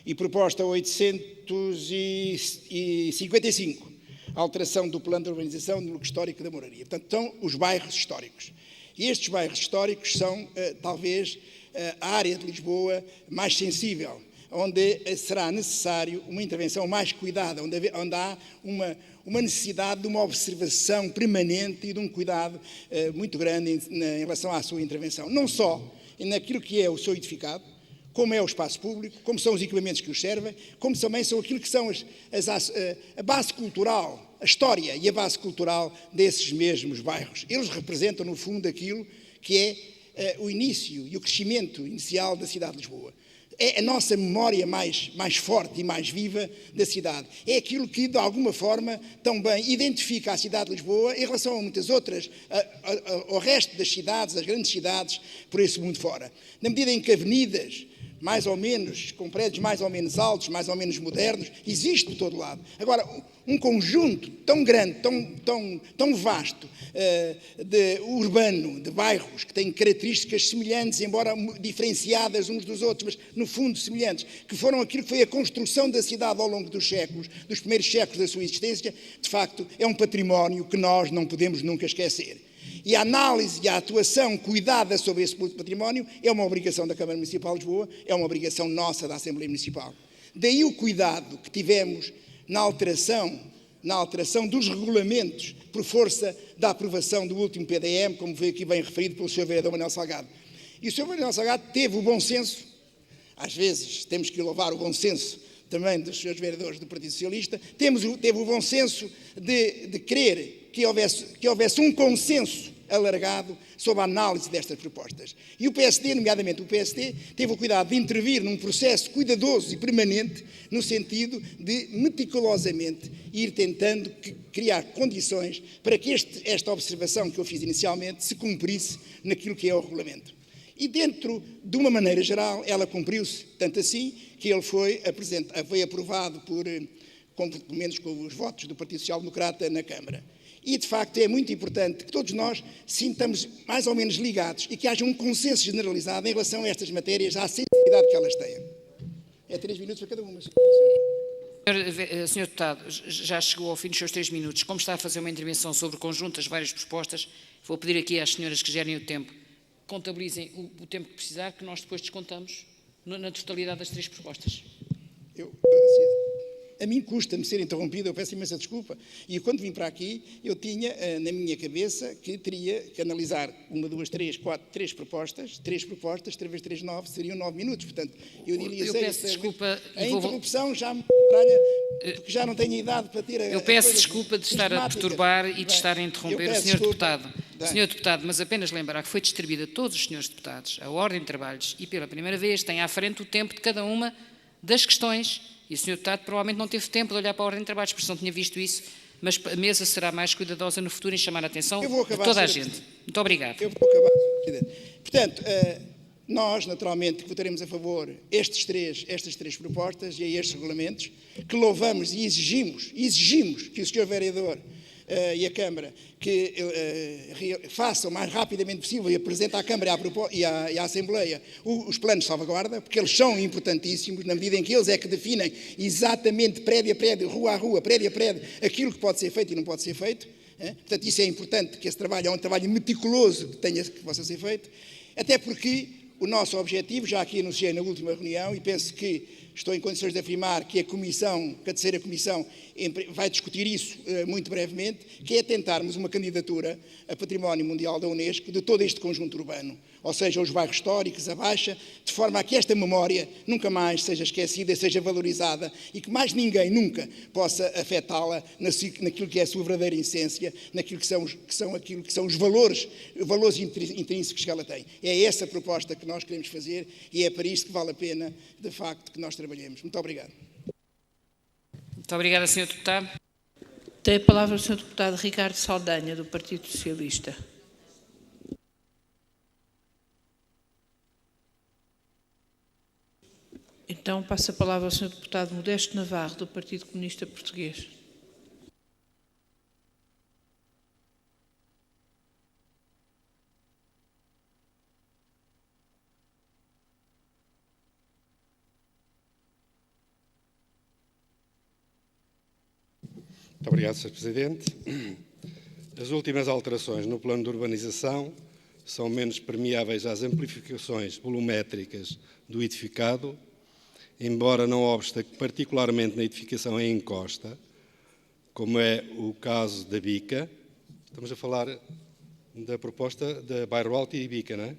e proposta 855, a alteração do plano de urbanização do núcleo histórico da Moraria. Portanto, são os bairros históricos. E estes bairros históricos são, talvez, a área de Lisboa mais sensível, onde será necessário uma intervenção mais cuidada, onde há uma necessidade de uma observação permanente e de um cuidado muito grande em relação à sua intervenção. Não só naquilo que é o seu edificado, como é o espaço público, como são os equipamentos que os servem, como também são aquilo que são a base cultural, a história e a base cultural desses mesmos bairros. Eles representam, no fundo, aquilo que é o início e o crescimento inicial da cidade de Lisboa. é a nossa memória mais forte e mais viva da cidade. É aquilo que, de alguma forma, tão bem identifica a cidade de Lisboa em relação a muitas outras, ao resto das cidades, as grandes cidades, por esse mundo fora. Na medida em que avenidas, mais ou menos, com prédios mais ou menos altos, mais ou menos modernos, existe por todo lado. Agora, um conjunto tão grande, tão vasto, urbano, de bairros, que têm características semelhantes, embora diferenciadas uns dos outros, mas no fundo semelhantes, que foram aquilo que foi a construção da cidade ao longo dos séculos, dos primeiros séculos da sua existência, de facto, é um património que nós não podemos nunca esquecer. E a análise e a atuação cuidada sobre esse património é uma obrigação da Câmara Municipal de Lisboa, é uma obrigação nossa da Assembleia Municipal. Daí o cuidado que tivemos na alteração dos regulamentos por força da aprovação do último PDM, como foi aqui bem referido pelo Sr. Vereador Manuel Salgado. E o Sr. Manuel Salgado teve o bom senso, às vezes temos que louvar o bom senso também dos Srs. Vereadores do Partido Socialista, teve o bom senso de querer que houvesse um consenso alargado sobre a análise destas propostas. E o PSD, nomeadamente o PSD, teve o cuidado de intervir num processo cuidadoso e permanente no sentido de, meticulosamente, ir tentando criar condições para que esta observação que eu fiz inicialmente se cumprisse naquilo que é o regulamento. E dentro de uma maneira geral, ela cumpriu-se, tanto assim que ele foi aprovado pelo menos com os votos do Partido Social Democrata na Câmara. E, de facto, é muito importante que todos nós sintamos mais ou menos ligados e que haja um consenso generalizado em relação a estas matérias, à sensibilidade que elas têm. É 3 minutos para cada uma. Senhor Deputado, já chegou ao fim dos seus 3 minutos. Como está a fazer uma intervenção sobre o conjunto das várias propostas, vou pedir aqui às senhoras que gerem o tempo, contabilizem o tempo que precisar, que nós depois descontamos na totalidade das 3 propostas. A mim custa-me ser interrompido, eu peço imensa desculpa. E quando vim para aqui, eu tinha na minha cabeça que teria que analisar 1, 2, 3, 4, 3 propostas, 3 vezes 3, 9, seriam 9 minutos. Portanto, eu diria... Eu peço desculpa... A interrupção já me baralha, porque já não tenho idade para ter... Eu peço desculpa de estar a perturbar e de estar a interromper o Sr. Deputado. Senhor Deputado, mas apenas lembrar que foi distribuída a todos os senhores deputados a ordem de trabalhos e pela primeira vez tem à frente o tempo de cada uma das questões. E o Sr. Deputado provavelmente não teve tempo de olhar para a ordem de trabalhos, porque não tinha visto isso, mas a mesa será mais cuidadosa no futuro em chamar a atenção de toda a gente. Muito obrigado. Eu vou acabar, Sr. Presidente. Portanto, nós, naturalmente, votaremos a favor estas três propostas e a estes regulamentos, que louvamos e exigimos que o Sr. Vereador e a Câmara que façam o mais rapidamente possível e apresentem à Câmara e à Assembleia os planos de salvaguarda, porque eles são importantíssimos, na medida em que eles é que definem exatamente, prédio a prédio, rua a rua, prédio a prédio, aquilo que pode ser feito e não pode ser feito. Portanto, isso é importante, que esse trabalho é um trabalho meticuloso que possa ser feito, até porque o nosso objetivo, já aqui anunciei na última reunião, e penso que estou em condições de afirmar que a terceira comissão vai discutir isso muito brevemente, que é tentarmos uma candidatura a Património Mundial da Unesco de todo este conjunto urbano, ou seja, os bairros históricos, a Baixa, de forma a que esta memória nunca mais seja esquecida, seja valorizada e que mais ninguém nunca possa afetá-la naquilo que é a sua verdadeira essência, naquilo que são os valores intrínsecos que ela tem. É essa a proposta que nós queremos fazer e é para isto que vale a pena, de facto, que nós trabalhemos. Muito obrigado. Muito obrigada, Sr. Deputado. Tem a palavra o Sr. Deputado Ricardo Saldanha, do Partido Socialista. Então, passo a palavra ao Sr. Deputado Modesto Navarro, do Partido Comunista Português. Muito obrigado, Sr. Presidente. As últimas alterações no plano de urbanização são menos permeáveis às amplificações volumétricas do edificado, embora não obsta que, particularmente na edificação em encosta, como é o caso da Bica, estamos a falar da proposta da Bairro Alto e Bica, não é?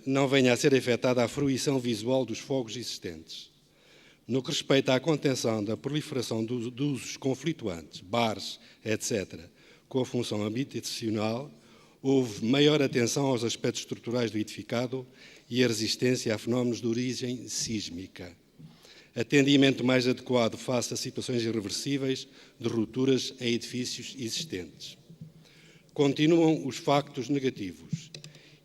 Não venha a ser afetada a fruição visual dos fogos existentes. No que respeita à contenção da proliferação de usos conflituantes, bares, etc., com a função habitacional, Houve maior atenção aos aspectos estruturais do edificado e a resistência a fenómenos de origem sísmica. Atendimento mais adequado face a situações irreversíveis de rupturas em edifícios existentes. Continuam os factos negativos.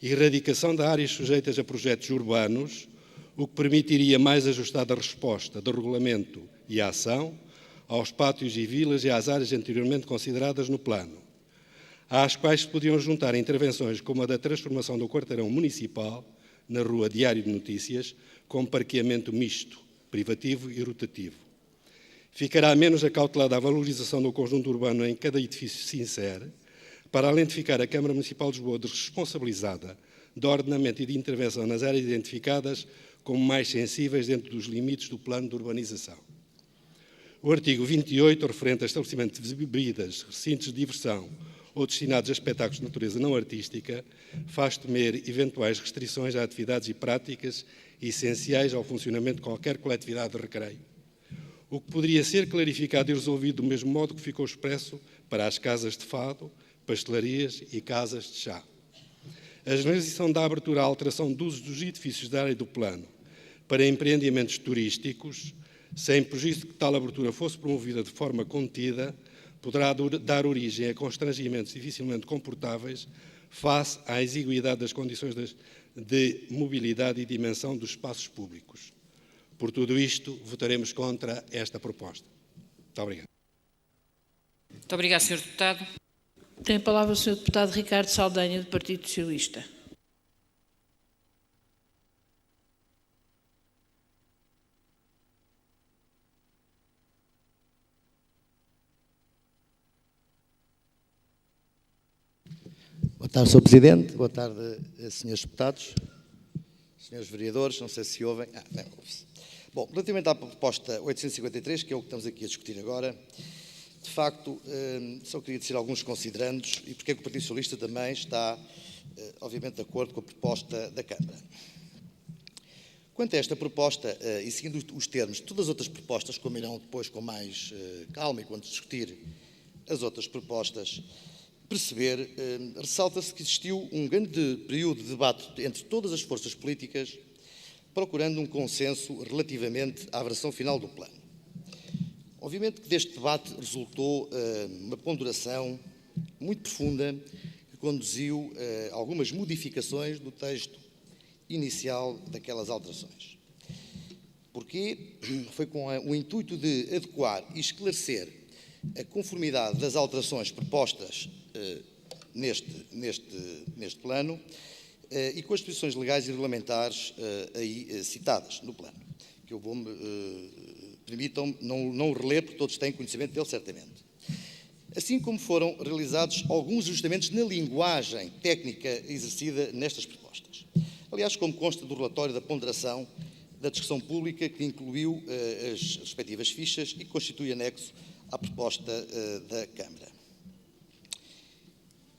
Erradicação de áreas sujeitas a projetos urbanos, o que permitiria mais ajustada resposta do regulamento e a ação aos pátios e vilas e às áreas anteriormente consideradas no plano, às quais se podiam juntar intervenções como a da transformação do quarteirão municipal na rua Diário de Notícias, com parqueamento misto, privativo e rotativo. Ficará menos acautelada a valorização do conjunto urbano em cada edifício se insere, para além de ficar a Câmara Municipal de Lisboa responsabilizada de ordenamento e de intervenção nas áreas identificadas como mais sensíveis dentro dos limites do plano de urbanização. O artigo 28, referente a estabelecimento de bebidas, recintos de diversão ou destinados a espetáculos de natureza não artística, faz temer eventuais restrições a atividades e práticas essenciais ao funcionamento de qualquer coletividade de recreio, o que poderia ser clarificado e resolvido do mesmo modo que ficou expresso para as casas de fado, pastelarias e casas de chá. A generalização da abertura à alteração de usos dos edifícios da área do plano para empreendimentos turísticos, sem prejuízo de que tal abertura fosse promovida de forma contida, poderá dar origem a constrangimentos dificilmente comportáveis face à exiguidade das condições de mobilidade e dimensão dos espaços públicos. Por tudo isto, votaremos contra esta proposta. Muito obrigado. Muito obrigado, Sr. Deputado. Tem a palavra o Sr. Deputado Ricardo Saldanha, do Partido Socialista. Boa tarde, Sr. Presidente. Boa tarde, Srs. Deputados, Srs. Vereadores. Não sei se ouvem. Não, ouve-se. Bom, relativamente à proposta 853, que é o que estamos aqui a discutir agora, de facto, só queria dizer alguns considerandos e porque é que o Partido Socialista também está, obviamente, de acordo com a proposta da Câmara. Quanto a esta proposta, e seguindo os termos de todas as outras propostas, como irão depois com mais calma e quando discutir as outras propostas, perceber, ressalta-se que existiu um grande período de debate entre todas as forças políticas, procurando um consenso relativamente à versão final do plano. Obviamente que deste debate resultou uma ponderação muito profunda que conduziu a algumas modificações do texto inicial daquelas alterações. Porquê? Foi com o intuito de adequar e esclarecer a conformidade das alterações propostas neste plano e com as disposições legais e regulamentares aí citadas no plano, que eu vou-me, permitam, não o reler, porque todos têm conhecimento dele, certamente. Assim como foram realizados alguns ajustamentos na linguagem técnica exercida nestas propostas. Aliás, como consta do relatório da ponderação da discussão pública, que incluiu as respectivas fichas e que constitui anexo à proposta da Câmara.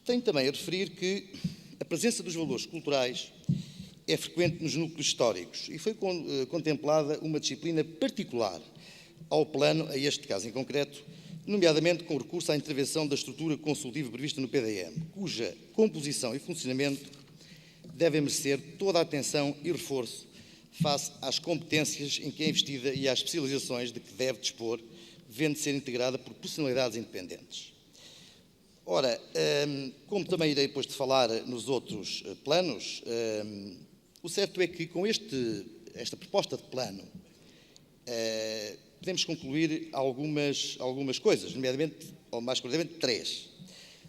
Tenho também a referir que a presença dos valores culturais é frequente nos núcleos históricos e foi contemplada uma disciplina particular ao plano, a este caso em concreto, nomeadamente com recurso à intervenção da estrutura consultiva prevista no PDM, cuja composição e funcionamento devem merecer toda a atenção e reforço face às competências em que é investida e às especializações de que deve dispor, devendo ser integrada por personalidades independentes. Ora, como também irei depois de falar nos outros planos, o certo é que com esta proposta de plano podemos concluir algumas coisas, nomeadamente, ou mais concretamente, 3.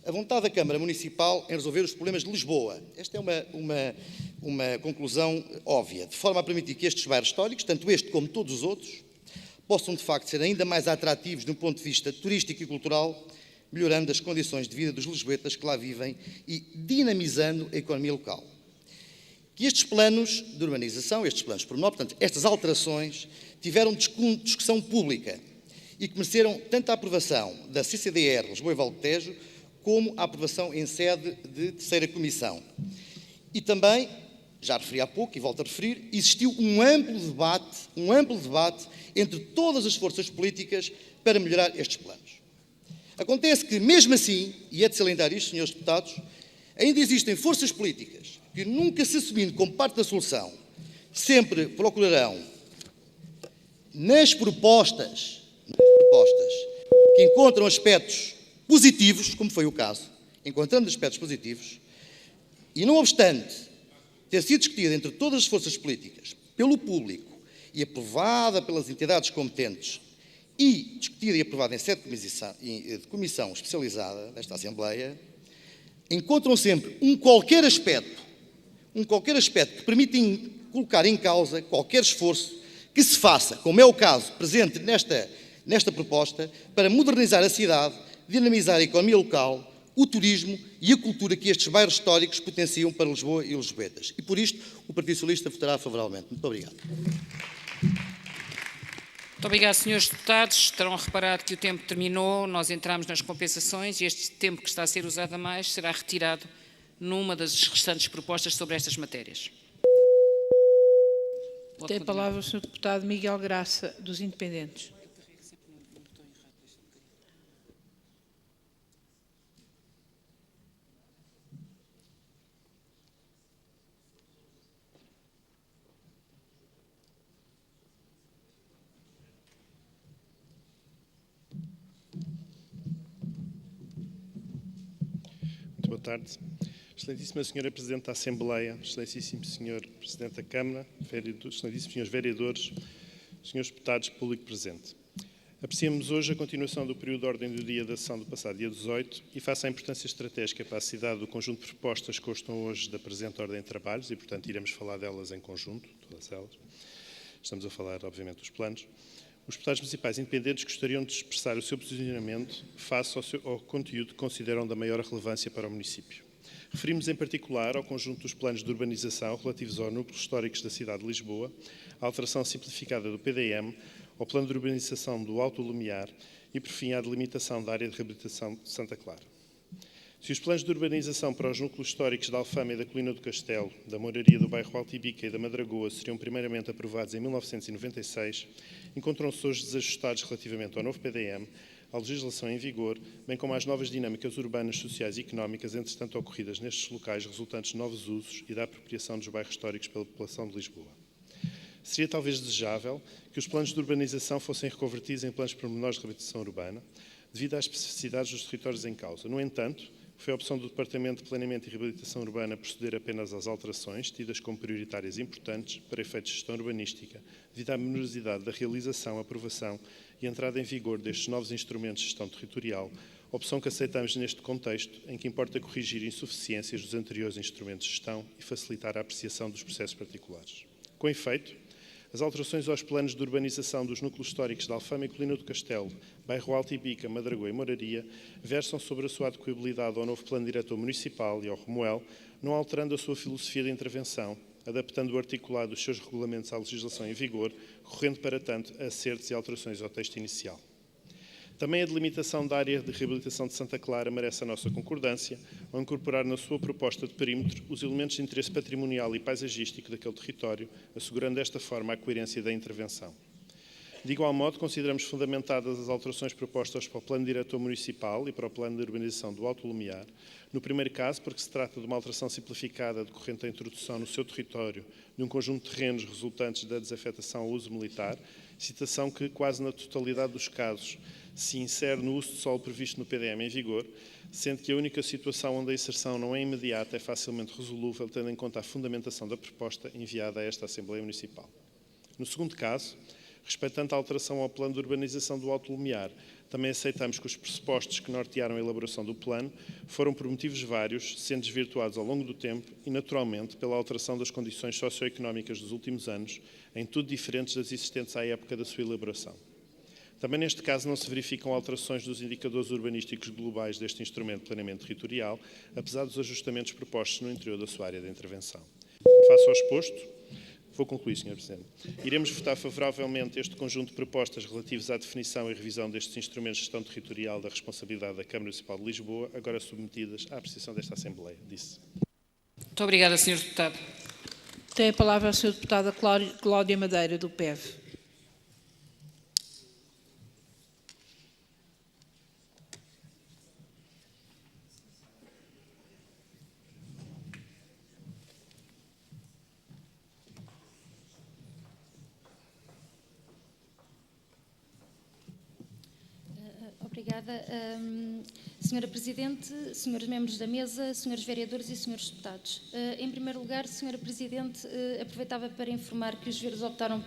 A vontade da Câmara Municipal em resolver os problemas de Lisboa. Esta é uma conclusão óbvia, de forma a permitir que estes bairros históricos, tanto este como todos os outros, possam de facto ser ainda mais atrativos de um ponto de vista turístico e cultural, melhorando as condições de vida dos lisboetas que lá vivem e dinamizando a economia local. Que estes planos de urbanização, estes planos pormenor, portanto, estas alterações, tiveram discussão pública e que mereceram tanto a aprovação da CCDR Lisboa e Val do Tejo, como a aprovação em sede de terceira comissão. E também, já referi há pouco e volto a referir, existiu um amplo debate entre todas as forças políticas para melhorar estes planos. Acontece que, mesmo assim, e é de salientar isto, senhores deputados, Ainda existem forças políticas que, nunca se assumindo como parte da solução, sempre procurarão, nas propostas que encontram aspectos positivos, como foi o caso, encontrando aspectos positivos, e não obstante ter sido discutida entre todas as forças políticas, pelo público, e aprovada pelas entidades competentes, e discutida e aprovada em sede de comissão especializada desta Assembleia, encontram sempre um qualquer aspecto que permita colocar em causa qualquer esforço que se faça, como é o caso presente nesta proposta, para modernizar a cidade, dinamizar a economia local, o turismo e a cultura que estes bairros históricos potenciam para Lisboa e lisboetas. E por isto, o Partido Socialista votará favoravelmente. Muito obrigado. Muito obrigado, senhores deputados. Terão reparado que o tempo terminou, nós entramos nas compensações e este tempo que está a ser usado a mais será retirado numa das restantes propostas sobre estas matérias. Tem a palavra o Sr. Deputado Miguel Graça, dos Independentes. Muito boa tarde. Excelentíssima Senhora Presidente da Assembleia, Excelentíssimo Senhor Presidente da Câmara, Excelentíssimos Senhores Vereadores, Senhores Deputados, público presente. Apreciamos hoje a continuação do período de ordem do dia da sessão do passado dia 18 e, face à importância estratégica para a cidade do conjunto de propostas que constam hoje da presente ordem de trabalhos, e, portanto, iremos falar delas em conjunto, todas elas. Estamos a falar, obviamente, dos planos. Os deputados municipais independentes gostariam de expressar o seu posicionamento face ao conteúdo que consideram da maior relevância para o município. Referimos em particular ao conjunto dos planos de urbanização relativos aos núcleos históricos da cidade de Lisboa, à alteração simplificada do PDM, ao plano de urbanização do Alto Lumiar e, por fim, à delimitação da área de reabilitação de Santa Clara. Se os planos de urbanização para os núcleos históricos da Alfama e da Colina do Castelo, da Moraria do bairro Altibica e da Madragoa seriam primeiramente aprovados em 1996, encontram-se hoje desajustados relativamente ao novo PDM, à legislação em vigor, bem como às novas dinâmicas urbanas, sociais e económicas, entretanto ocorridas nestes locais, resultantes de novos usos e da apropriação dos bairros históricos pela população de Lisboa. Seria talvez desejável que os planos de urbanização fossem reconvertidos em planos pormenores de reabilitação urbana, devido às especificidades dos territórios em causa. No entanto, foi a opção do Departamento de Planeamento e Reabilitação Urbana proceder apenas às alterações, tidas como prioritárias e importantes para efeitos de gestão urbanística, devido à menoridade da realização, aprovação e entrada em vigor destes novos instrumentos de gestão territorial, opção que aceitamos neste contexto, em que importa corrigir insuficiências dos anteriores instrumentos de gestão e facilitar a apreciação dos processos particulares. Com efeito, as alterações aos planos de urbanização dos núcleos históricos de Alfama e Colina do Castelo, bairro Altibica, Madragoa e Moraria, versam sobre a sua adequabilidade ao novo plano diretor municipal e ao Romuel, não alterando a sua filosofia de intervenção, adaptando o articulado dos seus regulamentos à legislação em vigor, recorrendo para tanto a acertos e alterações ao texto inicial. Também a delimitação da área de reabilitação de Santa Clara merece a nossa concordância, ao incorporar na sua proposta de perímetro os elementos de interesse patrimonial e paisagístico daquele território, assegurando desta forma a coerência da intervenção. De igual modo, consideramos fundamentadas as alterações propostas para o Plano Diretor Municipal e para o Plano de Urbanização do Alto Lumiar. No primeiro caso, porque se trata de uma alteração simplificada decorrente da introdução no seu território de um conjunto de terrenos resultantes da desafetação ao uso militar, situação que, quase na totalidade dos casos, se insere no uso de solo previsto no PDM em vigor, sendo que a única situação onde a inserção não é imediata é facilmente resolúvel, tendo em conta a fundamentação da proposta enviada a esta Assembleia Municipal. No segundo caso, respeitando a alteração ao plano de urbanização do Alto Lumiar, também aceitamos que os pressupostos que nortearam a elaboração do plano foram por motivos vários, sendo desvirtuados ao longo do tempo e, naturalmente, pela alteração das condições socioeconómicas dos últimos anos, em tudo diferentes das existentes à época da sua elaboração. Também neste caso não se verificam alterações dos indicadores urbanísticos globais deste instrumento de planeamento territorial, apesar dos ajustamentos propostos no interior da sua área de intervenção. Face ao exposto, vou concluir, Sr. Presidente. Iremos votar favoravelmente este conjunto de propostas relativas à definição e revisão destes instrumentos de gestão territorial da responsabilidade da Câmara Municipal de Lisboa, agora submetidas à apreciação desta Assembleia. Disse. Muito obrigada, Sr. Deputado. Tem a palavra a Sra. Deputada Cláudia Madeira, do PEV. obrigada. Senhora Presidente, senhores membros da mesa, senhores vereadores e senhores deputados. Em primeiro lugar, Senhora Presidente, aproveitava para informar que os verdes optaram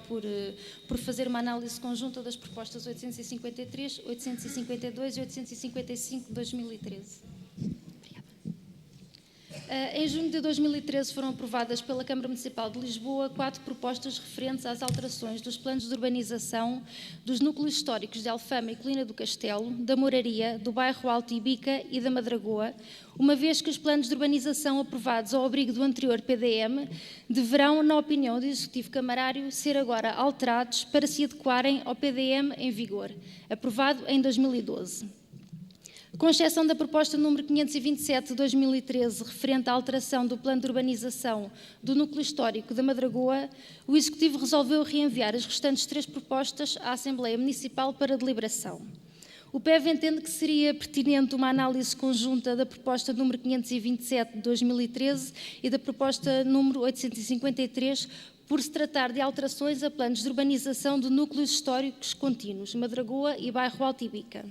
por fazer uma análise conjunta das propostas 853, 852 e 855 de 2013. Em junho de 2013 foram aprovadas pela Câmara Municipal de Lisboa 4 propostas referentes às alterações dos planos de urbanização dos núcleos históricos de Alfama e Colina do Castelo, da Moraria, do bairro Alto Ibica e da Madragoa, uma vez que os planos de urbanização aprovados ao abrigo do anterior PDM deverão, na opinião do Executivo Camarário, ser agora alterados para se adequarem ao PDM em vigor, aprovado em 2012. Com exceção da proposta número 527 de 2013, referente à alteração do plano de urbanização do núcleo histórico da Madragoa, o Executivo resolveu reenviar as restantes 3 propostas à Assembleia Municipal para deliberação. O PEV entende que seria pertinente uma análise conjunta da proposta número 527 de 2013 e da proposta número 853, por se tratar de alterações a planos de urbanização de núcleos históricos contínuos, Madragoa e bairro Alto Ibica.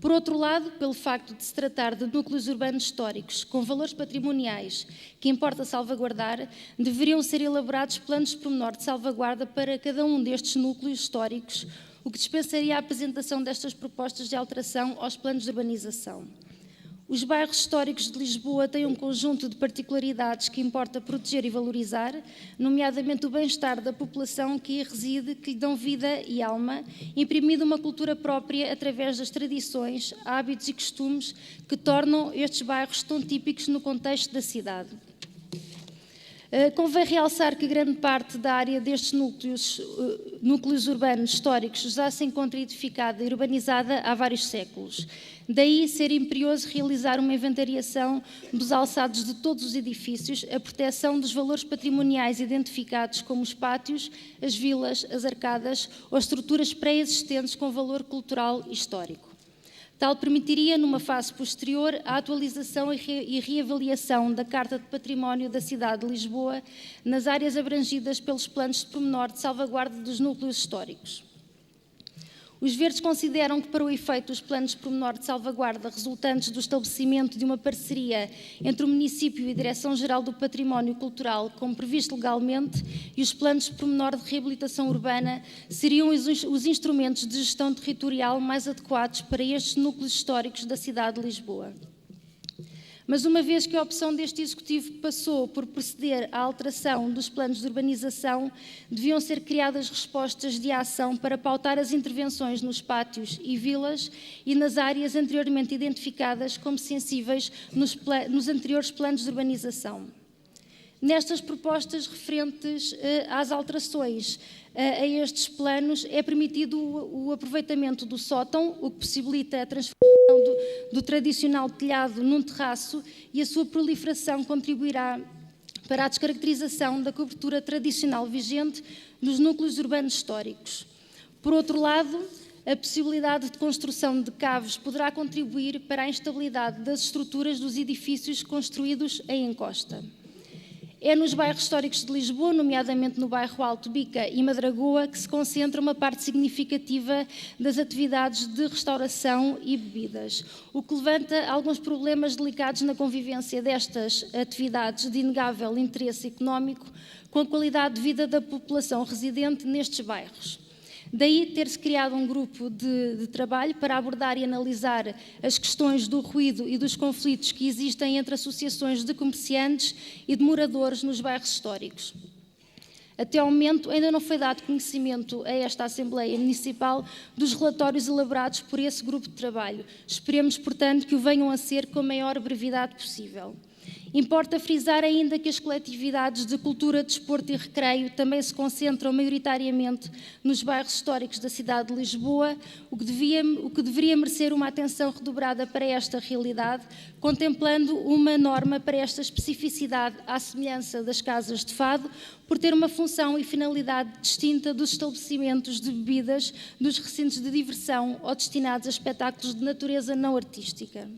Por outro lado, pelo facto de se tratar de núcleos urbanos históricos com valores patrimoniais que importa salvaguardar, deveriam ser elaborados planos de pormenor de salvaguarda para cada um destes núcleos históricos, o que dispensaria a apresentação destas propostas de alteração aos planos de urbanização. Os bairros históricos de Lisboa têm um conjunto de particularidades que importa proteger e valorizar, nomeadamente o bem-estar da população que aí reside, que lhe dão vida e alma, imprimindo uma cultura própria através das tradições, hábitos e costumes que tornam estes bairros tão típicos no contexto da cidade. Convém realçar que grande parte da área destes núcleos urbanos históricos já se encontra edificada e urbanizada há vários séculos. Daí ser imperioso realizar uma inventariação dos alçados de todos os edifícios, a proteção dos valores patrimoniais identificados como os pátios, as vilas, as arcadas ou estruturas pré-existentes com valor cultural e histórico. Tal permitiria, numa fase posterior, a atualização e reavaliação da Carta de Património da cidade de Lisboa nas áreas abrangidas pelos planos de pormenor de salvaguarda dos núcleos históricos. Os verdes consideram que, para o efeito, os planos de pormenor de salvaguarda resultantes do estabelecimento de uma parceria entre o município e a Direção-Geral do Património Cultural, como previsto legalmente, e os planos de pormenor de reabilitação urbana seriam os instrumentos de gestão territorial mais adequados para estes núcleos históricos da cidade de Lisboa. Mas uma vez que a opção deste Executivo passou por proceder à alteração dos planos de urbanização, deviam ser criadas respostas de ação para pautar as intervenções nos pátios e vilas e nas áreas anteriormente identificadas como sensíveis nos anteriores planos de urbanização. Nestas propostas referentes às alterações a estes planos, é permitido o aproveitamento do sótão, o que possibilita a transformação do tradicional telhado num terraço, e a sua proliferação contribuirá para a descaracterização da cobertura tradicional vigente dos núcleos urbanos históricos. Por outro lado, a possibilidade de construção de caves poderá contribuir para a instabilidade das estruturas dos edifícios construídos em encosta. É nos bairros históricos de Lisboa, nomeadamente no bairro Alto Bica e Madragoa, que se concentra uma parte significativa das atividades de restauração e bebidas, o que levanta alguns problemas delicados na convivência destas atividades de inegável interesse económico com a qualidade de vida da população residente nestes bairros. Daí ter-se criado um grupo de trabalho para abordar e analisar as questões do ruído e dos conflitos que existem entre associações de comerciantes e de moradores nos bairros históricos. Até ao momento, ainda não foi dado conhecimento a esta Assembleia Municipal dos relatórios elaborados por esse grupo de trabalho. Esperemos, portanto, que o venham a ser com a maior brevidade possível. Importa frisar ainda que as coletividades de cultura, desporto e recreio também se concentram maioritariamente nos bairros históricos da cidade de Lisboa, o que deveria merecer uma atenção redobrada para esta realidade, contemplando uma norma para esta especificidade à semelhança das casas de fado, por ter uma função e finalidade distinta dos estabelecimentos de bebidas, dos recintos de diversão ou destinados a espetáculos de natureza não artística.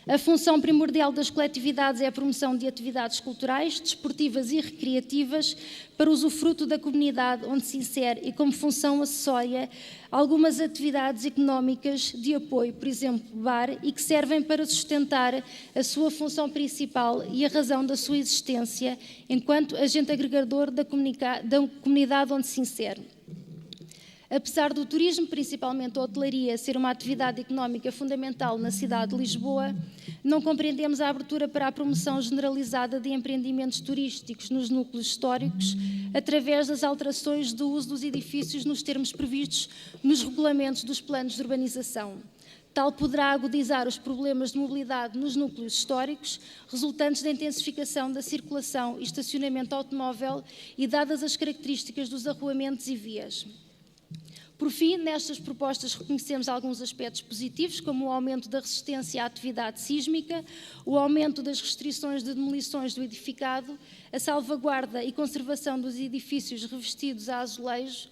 A função primordial das coletividades é a promoção de atividades culturais, desportivas e recreativas para usufruto da comunidade onde se insere e como função acessória algumas atividades económicas de apoio, por exemplo, bar, e que servem para sustentar a sua função principal e a razão da sua existência enquanto agente agregador da comunidade onde se insere. Apesar do turismo, principalmente a hotelaria, ser uma atividade económica fundamental na cidade de Lisboa, não compreendemos a abertura para a promoção generalizada de empreendimentos turísticos nos núcleos históricos através das alterações do uso dos edifícios nos termos previstos nos regulamentos dos planos de urbanização. Tal poderá agudizar os problemas de mobilidade nos núcleos históricos, resultantes da intensificação da circulação e estacionamento automóvel e dadas as características dos arruamentos e vias. Por fim, nestas propostas reconhecemos alguns aspectos positivos, como o aumento da resistência à atividade sísmica, o aumento das restrições de demolições do edificado, a salvaguarda e conservação dos edifícios revestidos a azulejo,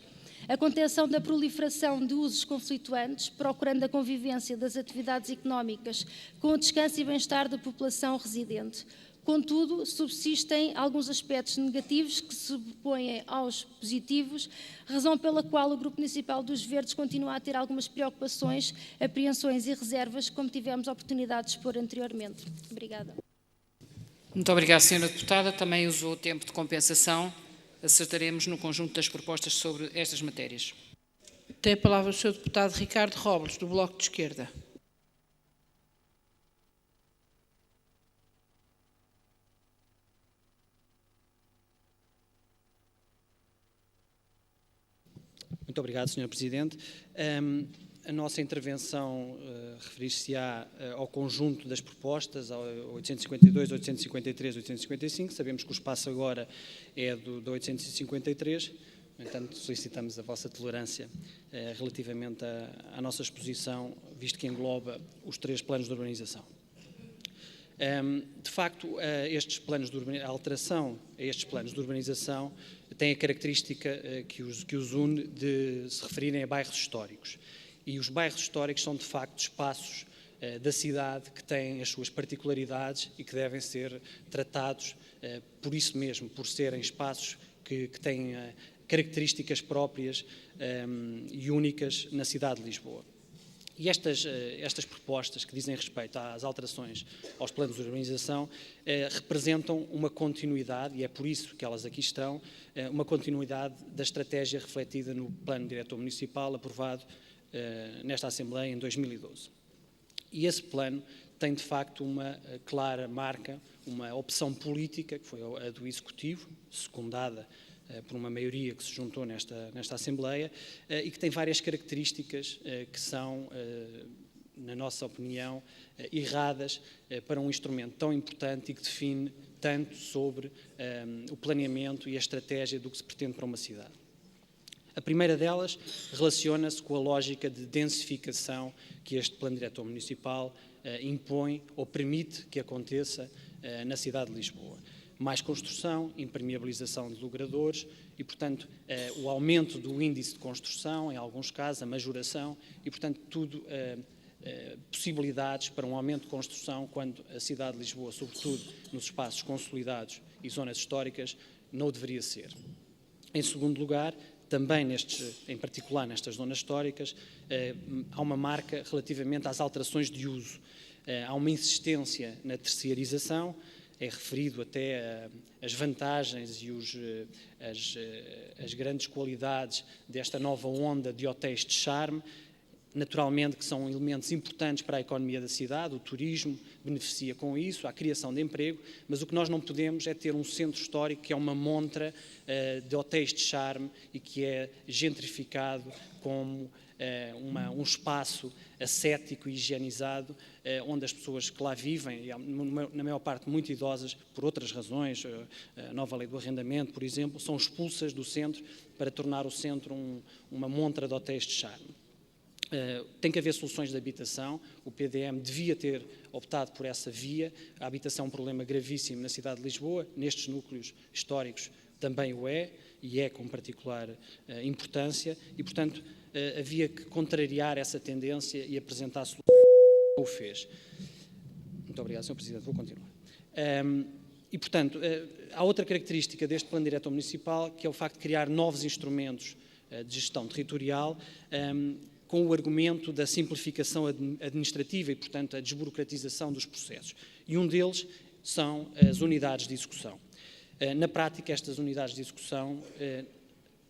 a contenção da proliferação de usos conflituantes, procurando a convivência das atividades económicas com o descanso e bem-estar da população residente. Contudo, subsistem alguns aspectos negativos que se opõem aos positivos, razão pela qual o Grupo Municipal dos Verdes continua a ter algumas preocupações, apreensões e reservas, como tivemos a oportunidade de expor anteriormente. Obrigada. Muito obrigada, Sra. Deputada. Também usou o tempo de compensação. Acertaremos no conjunto das propostas sobre estas matérias. Tem a palavra o Sr. Deputado Ricardo Robles, do Bloco de Esquerda. Muito obrigado, Sr. Presidente. A nossa intervenção referir-se-á ao conjunto das propostas, ao 852, 853, 855. Sabemos que o espaço agora é do 853, no entanto, solicitamos a vossa tolerância relativamente à nossa exposição, visto que engloba os 3 planos de urbanização. De facto, a alteração a estes planos de urbanização tem a característica que os une de se referirem a bairros históricos. E os bairros históricos são, de facto, espaços da cidade que têm as suas particularidades e que devem ser tratados por isso mesmo, por serem espaços que têm características próprias e únicas na cidade de Lisboa. E estas propostas que dizem respeito às alterações aos planos de urbanização representam uma continuidade, e é por isso que elas aqui estão, uma continuidade da estratégia refletida no Plano Diretor Municipal aprovado nesta Assembleia em 2012. E esse plano tem, de facto, uma clara marca, uma opção política, que foi a do Executivo, secundada por uma maioria que se juntou nesta Assembleia, e que tem várias características que são, na nossa opinião, erradas para um instrumento tão importante e que define tanto sobre o planeamento e a estratégia do que se pretende para uma cidade. A primeira delas relaciona-se com a lógica de densificação que este Plano Diretor Municipal impõe ou permite que aconteça na cidade de Lisboa. Mais construção, impermeabilização de logradores e, portanto, o aumento do índice de construção, em alguns casos, a majoração e, portanto, tudo possibilidades para um aumento de construção quando a cidade de Lisboa, sobretudo nos espaços consolidados e zonas históricas, não o deveria ser. Em segundo lugar, também em particular nestas zonas históricas, há uma marca relativamente às alterações de uso. Há uma insistência na terciarização, é referido até as vantagens e as grandes qualidades desta nova onda de hotéis de charme, naturalmente que são elementos importantes para a economia da cidade, o turismo beneficia com isso, a criação de emprego, mas o que nós não podemos é ter um centro histórico que é uma montra de hotéis de charme e que é gentrificado como um espaço ascético e higienizado, onde as pessoas que lá vivem, na maior parte muito idosas, por outras razões, a nova lei do arrendamento, por exemplo, são expulsas do centro para tornar o centro uma montra de hotéis de charme. Tem que haver soluções de habitação, o PDM devia ter optado por essa via, a habitação é um problema gravíssimo na cidade de Lisboa, nestes núcleos históricos também o é, e é com particular importância, e portanto havia que contrariar essa tendência e apresentar soluções. O fez. Muito obrigado, Sr. Presidente. Vou continuar. E, portanto, há outra característica deste Plano Diretor Municipal, que é o facto de criar novos instrumentos de gestão territorial, com o argumento da simplificação administrativa e, portanto, a desburocratização dos processos. E um deles são as unidades de execução. Na prática, estas unidades de execução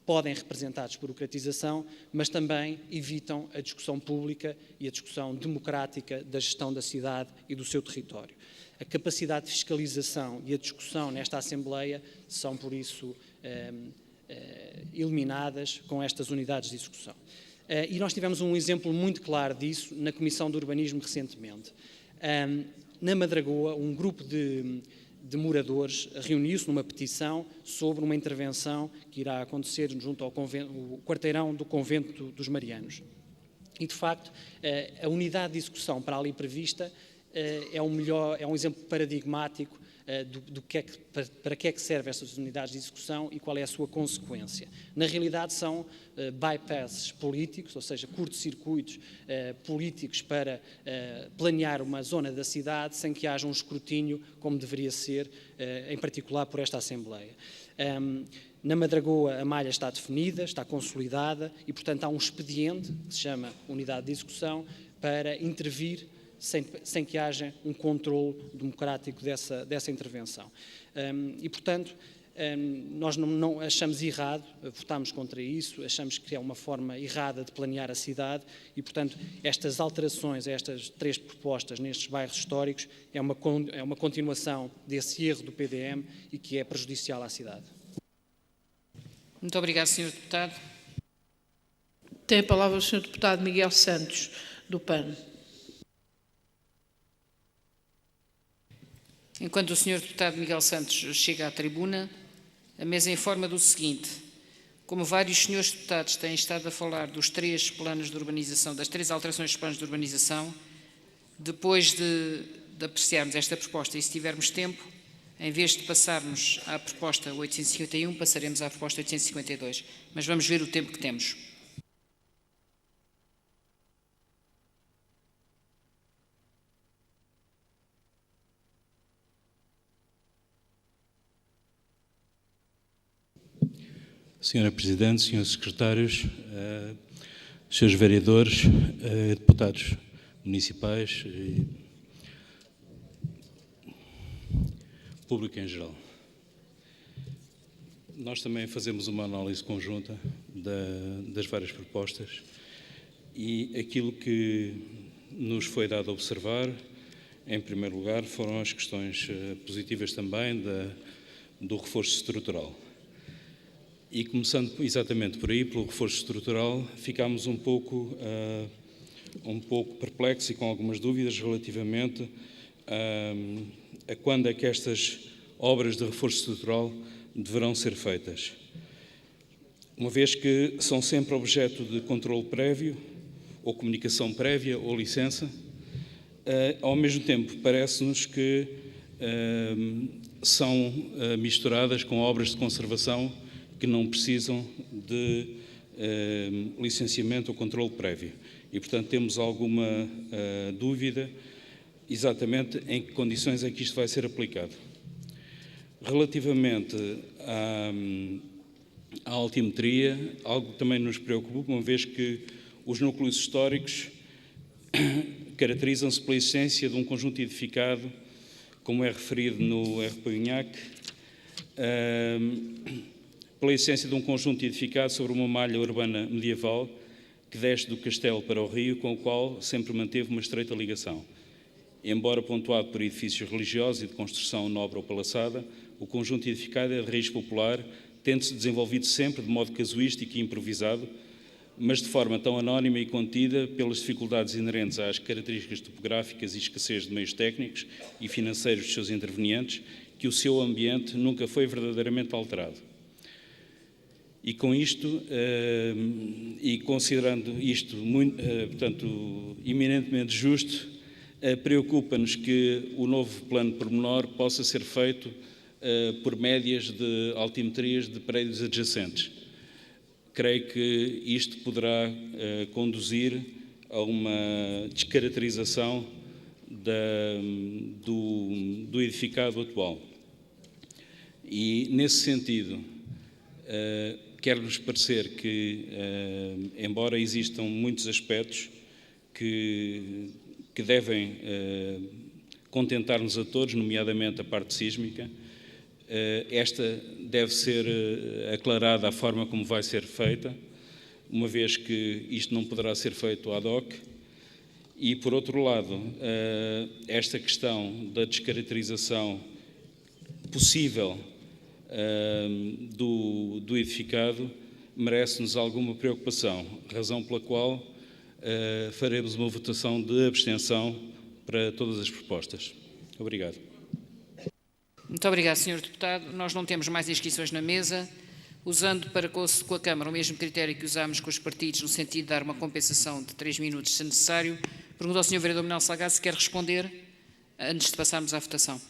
podem representar desburocratização, mas também evitam a discussão pública e a discussão democrática da gestão da cidade e do seu território. A capacidade de fiscalização e a discussão nesta Assembleia são, por isso, eliminadas com estas unidades de execução. E nós tivemos um exemplo muito claro disso na Comissão de Urbanismo recentemente. Na Madragoa, um grupo de moradores reuniu-se numa petição sobre uma intervenção que irá acontecer junto ao quarteirão do Convento dos Marianos. E, de facto, a unidade de execução para ali prevista é um exemplo paradigmático para que é que servem estas unidades de execução e qual é a sua consequência. Na realidade são bypasses políticos, ou seja, curtos-circuitos políticos para planear uma zona da cidade sem que haja um escrutínio como deveria ser, em particular por esta Assembleia. Na Madragoa a malha está definida, está consolidada e, portanto, há um expediente que se chama unidade de execução para intervir sem que haja um controle democrático dessa intervenção. E, portanto, nós não achamos errado, votámos contra isso, achamos que é uma forma errada de planear a cidade e, portanto, estas alterações, estas 3 propostas nestes bairros históricos é uma continuação desse erro do PDM e que é prejudicial à cidade. Muito obrigado, Sr. Deputado. Tem a palavra o Sr. Deputado Miguel Santos, do PAN. Enquanto o Sr. Deputado Miguel Santos chega à tribuna, a mesa informa do seguinte: como vários senhores deputados têm estado a falar dos 3 planos de urbanização, das 3 alterações dos planos de urbanização, depois de apreciarmos esta proposta e se tivermos tempo, em vez de passarmos à proposta 851, passaremos à proposta 852. Mas vamos ver o tempo que temos. Senhora Presidente, senhores secretários, senhores vereadores, deputados municipais e público em geral. Nós também fazemos uma análise conjunta das várias propostas e aquilo que nos foi dado a observar, em primeiro lugar, foram as questões positivas também do reforço estrutural. E começando exatamente por aí, pelo reforço estrutural, ficámos um pouco perplexos e com algumas dúvidas relativamente a quando é que estas obras de reforço estrutural deverão ser feitas. Uma vez que são sempre objeto de controle prévio, ou comunicação prévia, ou licença, ao mesmo tempo parece-nos que são misturadas com obras de conservação que não precisam de licenciamento ou controle prévio. E, portanto, temos alguma dúvida exatamente em que condições é que isto vai ser aplicado. Relativamente à altimetria, algo que também nos preocupa, uma vez que os núcleos históricos caracterizam-se pela existência de um conjunto edificado, como é referido no RPUNHAC, pela existência de um conjunto edificado sobre uma malha urbana medieval que desce do castelo para o rio, com o qual sempre manteve uma estreita ligação. Embora pontuado por edifícios religiosos e de construção nobre ou palaçada, o conjunto edificado é de raiz popular, tendo-se desenvolvido sempre de modo casuístico e improvisado, mas de forma tão anónima e contida pelas dificuldades inerentes às características topográficas e escassez de meios técnicos e financeiros dos seus intervenientes, que o seu ambiente nunca foi verdadeiramente alterado. E com isto, e considerando isto portanto, eminentemente justo, preocupa-nos que o novo plano pormenor possa ser feito por médias de altimetrias de prédios adjacentes. Creio que isto poderá conduzir a uma descaracterização do edificado atual. E, nesse sentido, quer-nos parecer que, embora existam muitos aspectos que devem contentar-nos a todos, nomeadamente a parte sísmica, esta deve ser aclarada a forma como vai ser feita, uma vez que isto não poderá ser feito ad hoc. E, por outro lado, esta questão da descaracterização possível do edificado merece-nos alguma preocupação, razão pela qual faremos uma votação de abstenção para todas as propostas. Obrigado. Muito obrigado, Sr. Deputado. Nós não temos mais inscrições na mesa. Usando para com a Câmara o mesmo critério que usámos com os partidos, no sentido de dar uma compensação de 3 minutos, se necessário, pergunto ao Sr. Vereador Manuel Salgado se quer responder antes de passarmos à votação.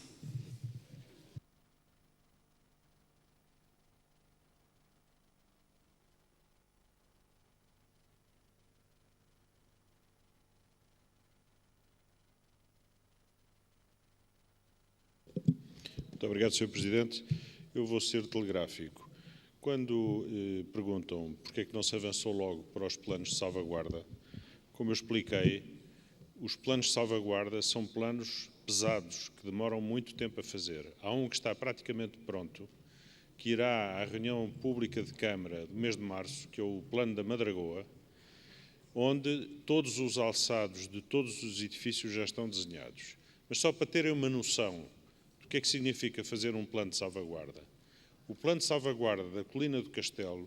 Muito obrigado, Sr. Presidente. Eu vou ser telegráfico. Quando perguntam porque é que não se avançou logo para os planos de salvaguarda, como eu expliquei, os planos de salvaguarda são planos pesados, que demoram muito tempo a fazer. Há um que está praticamente pronto, que irá à reunião pública de Câmara do mês de março, que é o Plano da Madragoa, onde todos os alçados de todos os edifícios já estão desenhados. Mas só para terem uma noção do que é que significa fazer um plano de salvaguarda. O plano de salvaguarda da Colina do Castelo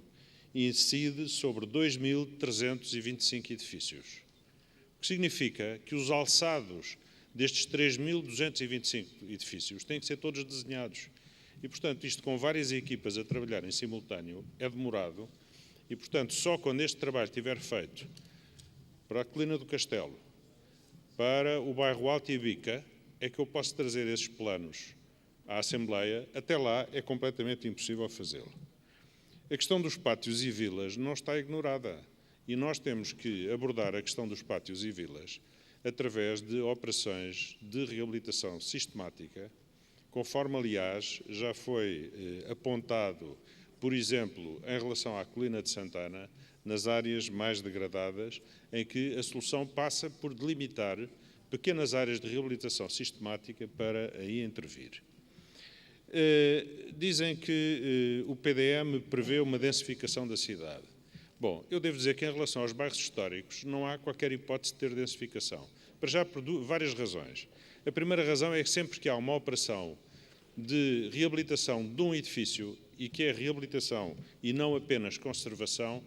incide sobre 2.325 edifícios, o que significa que os alçados destes 3.225 edifícios têm que ser todos desenhados. E, portanto, isto com várias equipas a trabalhar em simultâneo é demorado e, portanto, só quando este trabalho estiver feito para a Colina do Castelo, para o bairro Alto e Bica, é que eu posso trazer esses planos à Assembleia. Até lá é completamente impossível fazê-lo. A questão dos pátios e vilas não está ignorada e nós temos que abordar a questão dos pátios e vilas através de operações de reabilitação sistemática, conforme, aliás, já foi apontado, por exemplo, em relação à Colina de Santana, nas áreas mais degradadas, em que a solução passa por delimitar pequenas áreas de reabilitação sistemática para aí intervir. Dizem que o PDM prevê uma densificação da cidade. Bom, eu devo dizer que em relação aos bairros históricos não há qualquer hipótese de ter densificação, para já por várias razões. A primeira razão é que sempre que há uma operação de reabilitação de um edifício, e que é reabilitação e não apenas conservação,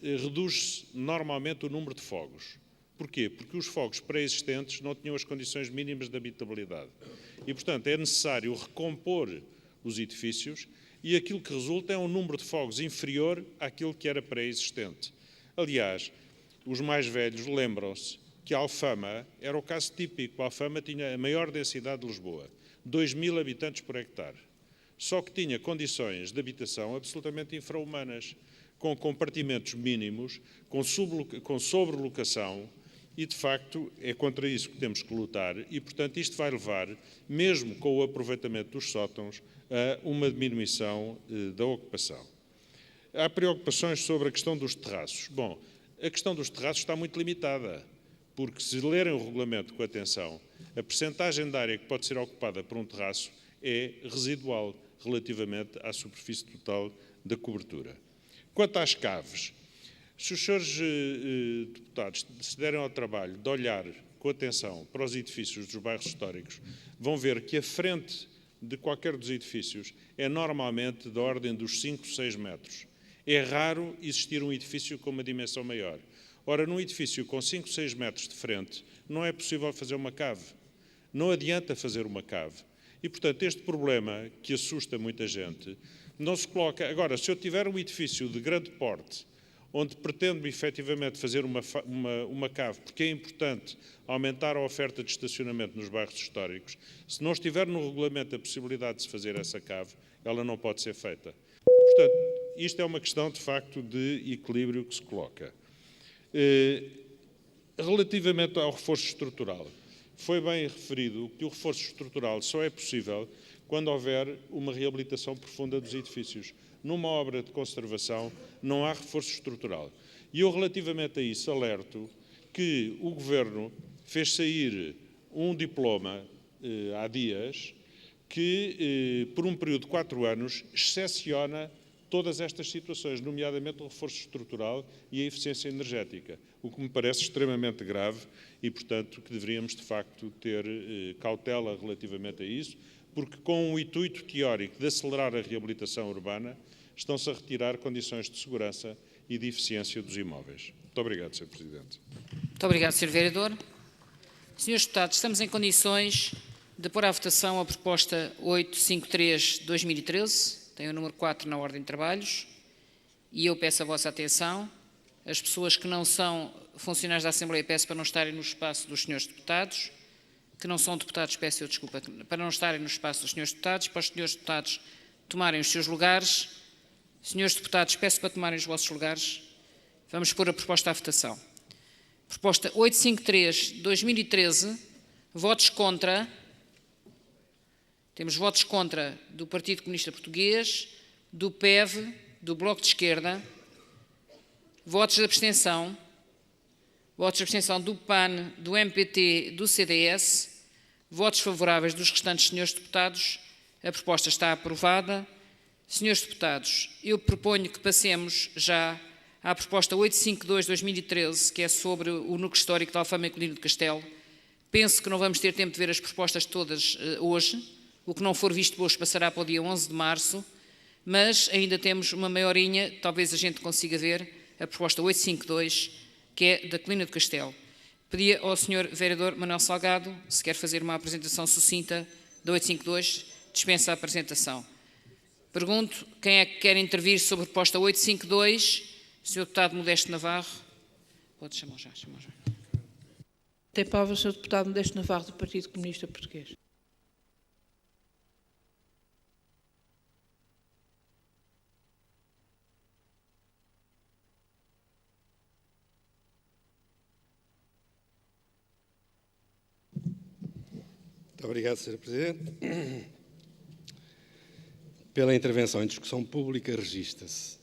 reduz-se normalmente o número de fogos. Porquê? Porque os fogos pré-existentes não tinham as condições mínimas de habitabilidade. E, portanto, é necessário recompor os edifícios e aquilo que resulta é um número de fogos inferior àquilo que era pré-existente. Aliás, os mais velhos lembram-se que a Alfama era o caso típico. A Alfama tinha a maior densidade de Lisboa, 2.000 habitantes por hectare. Só que tinha condições de habitação absolutamente infra-humanas, com compartimentos mínimos, com sobrelocação, e, de facto, é contra isso que temos que lutar e, portanto, isto vai levar, mesmo com o aproveitamento dos sótãos, a uma diminuição da ocupação. Há preocupações sobre a questão dos terraços. Bom, a questão dos terraços está muito limitada, porque se lerem o regulamento com atenção, a percentagem de área que pode ser ocupada por um terraço é residual relativamente à superfície total da cobertura. Quanto às caves, se os senhores deputados se derem ao trabalho de olhar com atenção para os edifícios dos bairros históricos, vão ver que a frente de qualquer dos edifícios é normalmente da ordem dos 5, 6 metros. É raro existir um edifício com uma dimensão maior. Ora, num edifício com 5, 6 metros de frente, não é possível fazer uma cave. Não adianta fazer uma cave. E, portanto, este problema que assusta muita gente não se coloca. Agora, se eu tiver um edifício de grande porte, onde pretendo efetivamente fazer uma cave, porque é importante aumentar a oferta de estacionamento nos bairros históricos, se não estiver no regulamento a possibilidade de se fazer essa cave, ela não pode ser feita. Portanto, isto é uma questão, de facto, de equilíbrio que se coloca. Relativamente ao reforço estrutural, foi bem referido que o reforço estrutural só é possível quando houver uma reabilitação profunda dos edifícios. Numa obra de conservação não há reforço estrutural. E eu, relativamente a isso, alerto que o Governo fez sair um diploma há dias que, por um período de 4 anos, excepciona todas estas situações, nomeadamente o reforço estrutural e a eficiência energética, o que me parece extremamente grave e, portanto, que deveríamos, de facto, ter cautela relativamente a isso, porque com o intuito teórico de acelerar a reabilitação urbana, estão-se a retirar condições de segurança e de eficiência dos imóveis. Muito obrigado, Sr. Presidente. Muito obrigado, Sr. Vereador. Senhores deputados, estamos em condições de pôr à votação a proposta 853/2013, tem o número 4 na ordem de trabalhos, e eu peço a vossa atenção. As pessoas que não são funcionários da Assembleia peço para não estarem no espaço dos senhores deputados, que não são deputados, peço desculpa, para não estarem no espaço dos senhores deputados, para os senhores deputados tomarem os seus lugares. Senhores deputados, peço para tomarem os vossos lugares. Vamos pôr a proposta à votação. Proposta 853/2013, votos contra. Temos votos contra do Partido Comunista Português, do PEV, do Bloco de Esquerda, votos de abstenção do PAN, do MPT, do CDS, votos favoráveis dos restantes senhores deputados. A proposta está aprovada. Senhores deputados, eu proponho que passemos já à proposta 852/2013, que é sobre o núcleo histórico de Alfama e Colina do Castelo. Penso que não vamos ter tempo de ver as propostas todas hoje. O que não for visto hoje passará para o dia 11 de março, mas ainda temos uma meia horinha, talvez a gente consiga ver a proposta 852, que é da Colina do Castelo. Pedia ao Sr. Vereador Manuel Salgado, se quer fazer uma apresentação sucinta da 852, dispensa a apresentação. Pergunto, quem é que quer intervir sobre a proposta 852? Sr. Deputado Modesto Navarro. Pode chamar já. Tem a palavra o Sr. Deputado Modesto Navarro, do Partido Comunista Português. Muito obrigado, Sr. Presidente. Pela intervenção em discussão pública, registra-se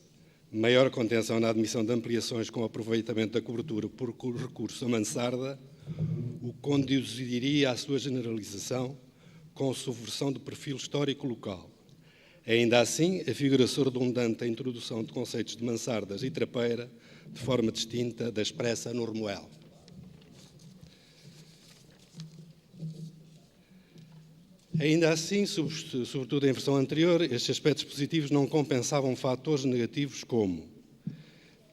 maior contenção na admissão de ampliações com aproveitamento da cobertura por recurso a mansarda, o que conduziria à sua generalização com subversão do perfil histórico local. Ainda assim, afigura-se redundante a introdução de conceitos de mansardas e trapeira de forma distinta da expressa no remoel. Ainda assim, sobretudo em versão anterior, estes aspectos positivos não compensavam fatores negativos como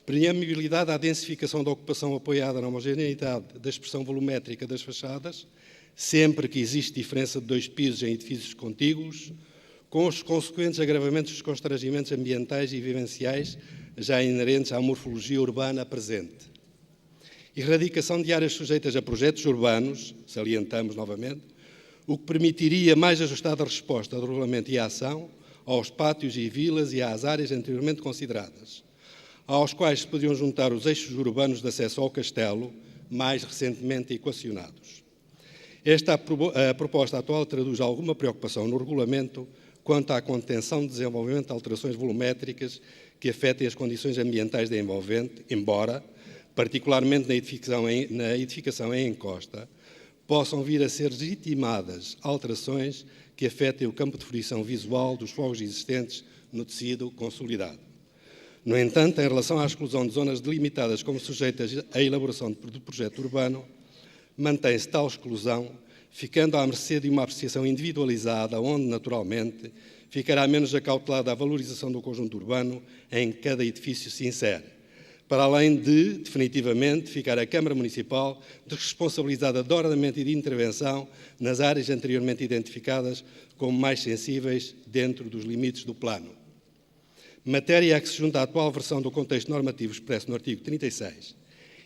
permeabilidade à densificação da ocupação apoiada na homogeneidade da expressão volumétrica das fachadas, sempre que existe diferença de 2 pisos em edifícios contíguos, com os consequentes agravamentos dos constrangimentos ambientais e vivenciais já inerentes à morfologia urbana presente. Erradicação de áreas sujeitas a projetos urbanos, salientamos novamente, o que permitiria mais ajustada resposta do regulamento e a ação aos pátios e vilas e às áreas anteriormente consideradas, aos quais se podiam juntar os eixos urbanos de acesso ao castelo, mais recentemente equacionados. A proposta atual traduz alguma preocupação no regulamento quanto à contenção de desenvolvimento de alterações volumétricas que afetem as condições ambientais da envolvente, embora, particularmente na edificação em encosta, possam vir a ser legitimadas alterações que afetem o campo de fruição visual dos fogos existentes no tecido consolidado. No entanto, em relação à exclusão de zonas delimitadas como sujeitas à elaboração do projeto urbano, mantém-se tal exclusão, ficando à mercê de uma apreciação individualizada, onde, naturalmente, ficará menos acautelada a valorização do conjunto urbano em que cada edifício se insere, para além de, definitivamente, ficar a Câmara Municipal responsabilizada de ordenamento e de intervenção nas áreas anteriormente identificadas como mais sensíveis dentro dos limites do plano. Matéria a que se junta a atual versão do contexto normativo expresso no artigo 36.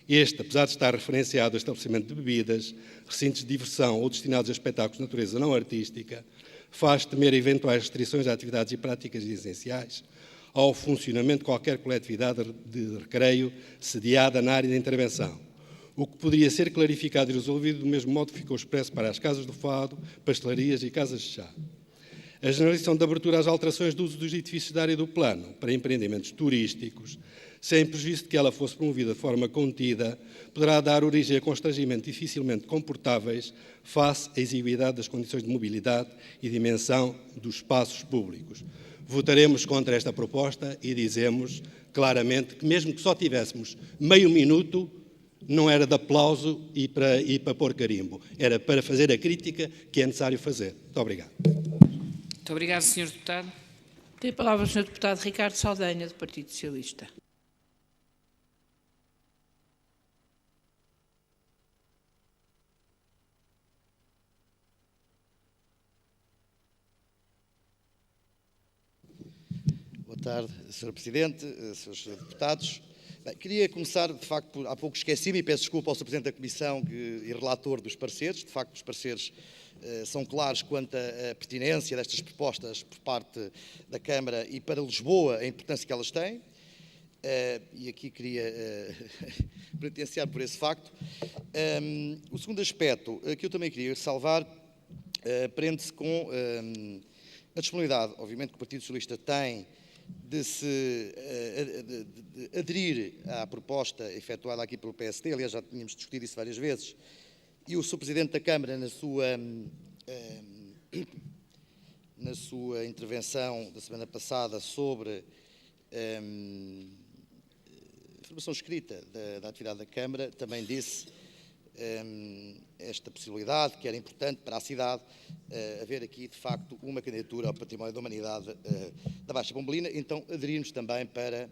Este, apesar de estar referenciado ao estabelecimento de bebidas, recintos de diversão ou destinados a espetáculos de natureza não artística, faz temer eventuais restrições a atividades e práticas essenciais ao funcionamento de qualquer coletividade de recreio sediada na área de intervenção, o que poderia ser clarificado e resolvido do mesmo modo que ficou expresso para as casas do fado, pastelarias e casas de chá. A generalização de abertura às alterações do uso dos edifícios da área do plano para empreendimentos turísticos, sem prejuízo de que ela fosse promovida de forma contida, poderá dar origem a constrangimentos dificilmente comportáveis face à exiguidade das condições de mobilidade e dimensão dos espaços públicos. Votaremos contra esta proposta e dizemos claramente que, mesmo que só tivéssemos meio minuto, não era de aplauso e para pôr carimbo. Era para fazer a crítica que é necessário fazer. Muito obrigado. Muito obrigado, Sr. Deputado. Tem a palavra o Sr. Deputado Ricardo Saldanha, do Partido Socialista. Boa tarde, Sr. Presidente, Srs. Deputados. Bem, queria começar, de facto, há pouco esqueci-me e peço desculpa ao Sr. Presidente da Comissão e relator dos pareceres. De facto, os pareceres são claros quanto à pertinência destas propostas por parte da Câmara e para Lisboa a importância que elas têm. E aqui queria penitenciar por esse facto. O segundo aspecto que eu também queria salvar prende-se com a disponibilidade, obviamente, que o Partido Socialista tem de aderir à proposta efetuada aqui pelo PSD. Aliás, já tínhamos discutido isso várias vezes, e o Sr. Presidente da Câmara, na sua intervenção da semana passada sobre informação escrita da atividade da Câmara, também disse esta possibilidade, que era importante para a cidade haver aqui, de facto, uma candidatura ao património da humanidade da Baixa Pombalina. Então, aderirmos também para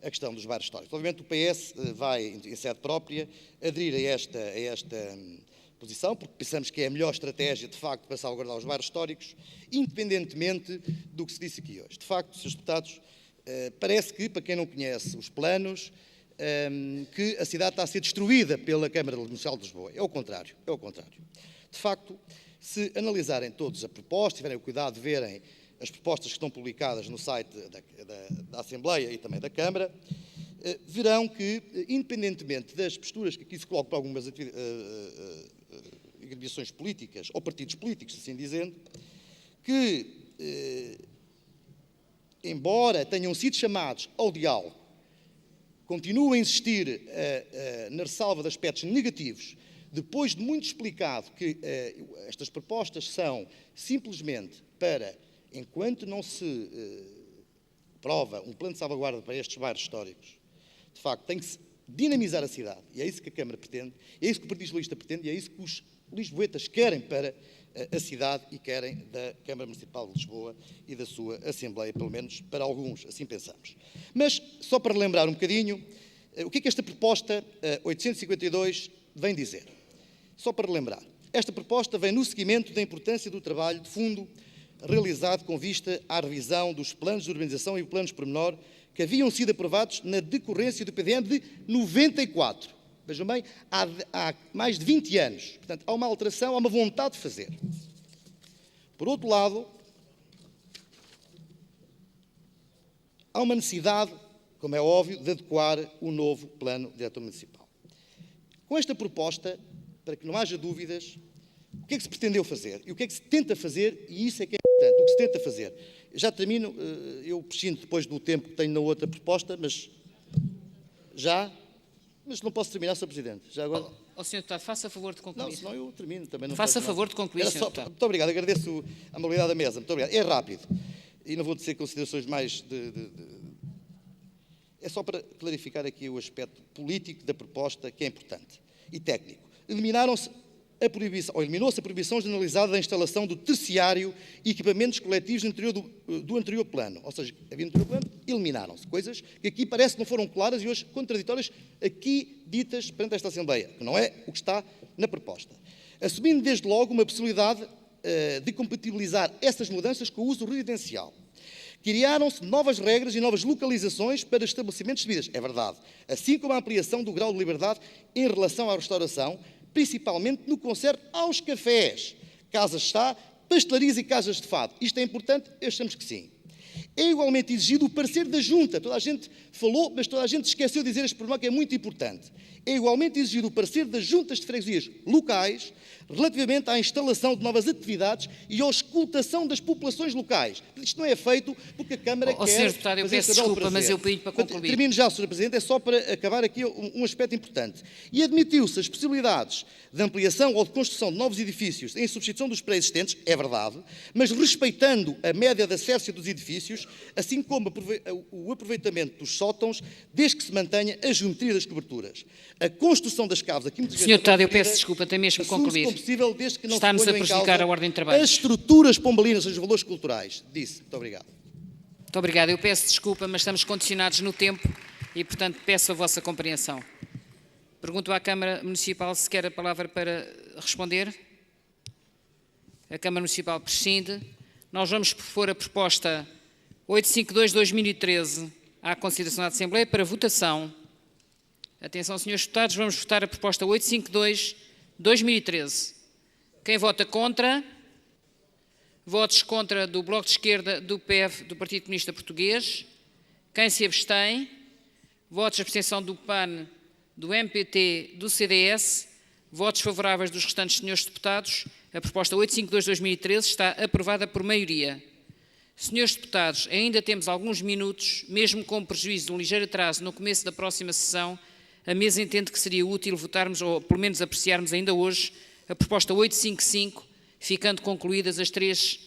a questão dos bairros históricos. Obviamente, o PS vai, em sede própria, aderir a esta posição, porque pensamos que é a melhor estratégia, de facto, para salvaguardar os bairros históricos, independentemente do que se disse aqui hoje. De facto, Srs. Deputados, parece que, para quem não conhece os planos, que a cidade está a ser destruída pela Câmara Municipal de Lisboa. É o contrário, é o contrário. De facto, se analisarem todos a proposta, tiverem o cuidado de verem as propostas que estão publicadas no site da Assembleia e também da Câmara, verão que, independentemente das posturas que aqui se colocam para algumas agremiações políticas, ou partidos políticos, assim dizendo, que, embora tenham sido chamados ao diálogo, continuo a insistir na ressalva de aspectos negativos, depois de muito explicado que estas propostas são simplesmente para, enquanto não se prova um plano de salvaguarda para estes bairros históricos, de facto tem que se dinamizar a cidade, e é isso que a Câmara pretende, é isso que o Partido Socialista pretende, e é isso que os lisboetas querem para a cidade e querem da Câmara Municipal de Lisboa e da sua Assembleia, pelo menos para alguns, assim pensamos. Mas, só para relembrar um bocadinho, o que é que esta proposta 852 vem dizer? Só para relembrar, esta proposta vem no seguimento da importância do trabalho de fundo realizado com vista à revisão dos planos de urbanização e planos pormenor que haviam sido aprovados na decorrência do PDM de 94. Vejam bem, há mais de 20 anos. Portanto, há uma alteração, há uma vontade de fazer. Por outro lado, há uma necessidade, como é óbvio, de adequar o novo plano diretor municipal. Com esta proposta, para que não haja dúvidas, o que é que se pretendeu fazer? E o que é que se tenta fazer? E isso é que é importante, o que se tenta fazer. Já termino, eu prescindo depois do tempo que tenho na outra proposta, mas já... Mas não posso terminar, Sr. Presidente. Já agora... Sr. Deputado, faça favor de concluir. Não, senão eu termino também. Não faça favor de concluir, Sr. Deputado. Muito obrigado, agradeço a amabilidade da mesa. Muito obrigado. É rápido. E não vou dizer considerações mais É só para clarificar aqui o aspecto político da proposta, que é importante, e técnico. Eliminou-se a proibição generalizada da instalação do terciário e equipamentos coletivos no interior do anterior plano. Ou seja, havia no anterior plano, eliminaram-se. Coisas que aqui parece que não foram claras e hoje contraditórias, aqui ditas perante esta Assembleia, que não é o que está na proposta. Assumindo desde logo uma possibilidade de compatibilizar essas mudanças com o uso residencial. Criaram-se novas regras e novas localizações para estabelecimentos de bebidas. É verdade. Assim como a ampliação do grau de liberdade em relação à restauração, principalmente no que concerne aos cafés, casas de chá, pastelarias e casas de fado. Isto é importante? Achamos que sim. É igualmente exigido o parecer da Junta. Toda a gente falou, mas toda a gente esqueceu de dizer este pormenor que é muito importante. É igualmente exigido o parecer das juntas de freguesias locais relativamente à instalação de novas atividades e à auscultação das populações locais. Isto não é feito porque a Câmara quer... Sr. Deputado, eu peço desculpa, mas eu pedi para concluir. Termino já, Sr. Presidente, é só para acabar aqui um aspecto importante. E admitiu-se as possibilidades de ampliação ou de construção de novos edifícios em substituição dos pré-existentes, é verdade, mas respeitando a média de acesso dos edifícios, assim como o aproveitamento dos sótãos, desde que se mantenha a geometria das coberturas. A construção das caves aqui muitas vezes... Sr. Deputado, eu peço desculpa, tem mesmo que concluir. Possível, desde que não Está-nos a prejudicar a ordem de trabalho. As estruturas pombalinas, os valores culturais. Disse. Muito obrigado. Muito obrigado. Eu peço desculpa, mas estamos condicionados no tempo e, portanto, peço a vossa compreensão. Pergunto à Câmara Municipal se quer a palavra para responder. A Câmara Municipal prescinde. Nós vamos propor a proposta 852-2013 à consideração da Assembleia para votação. Atenção, senhores deputados, vamos votar a proposta 852-2013. Quem vota contra? Votos contra do Bloco de Esquerda, do PEV, do Partido Comunista Português. Quem se abstém? Votos de abstenção do PAN, do MPT, do CDS. Votos favoráveis dos restantes senhores deputados. A proposta 852-2013 está aprovada por maioria. Senhores deputados, ainda temos alguns minutos, mesmo com prejuízo de um ligeiro atraso no começo da próxima sessão, a mesa entende que seria útil votarmos, ou pelo menos apreciarmos ainda hoje, a proposta 855, ficando concluídas as três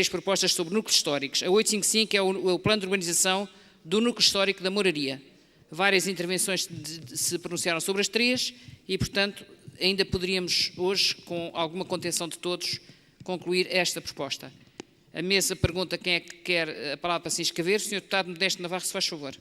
propostas sobre núcleos históricos. A 855 é o plano de urbanização do núcleo histórico da Moraria. Várias intervenções se pronunciaram sobre as três e, portanto, ainda poderíamos hoje, com alguma contenção de todos, concluir esta proposta. A mesa pergunta quem é que quer a palavra para se inscrever. Sr. Deputado Modesto Navarro, se faz favor.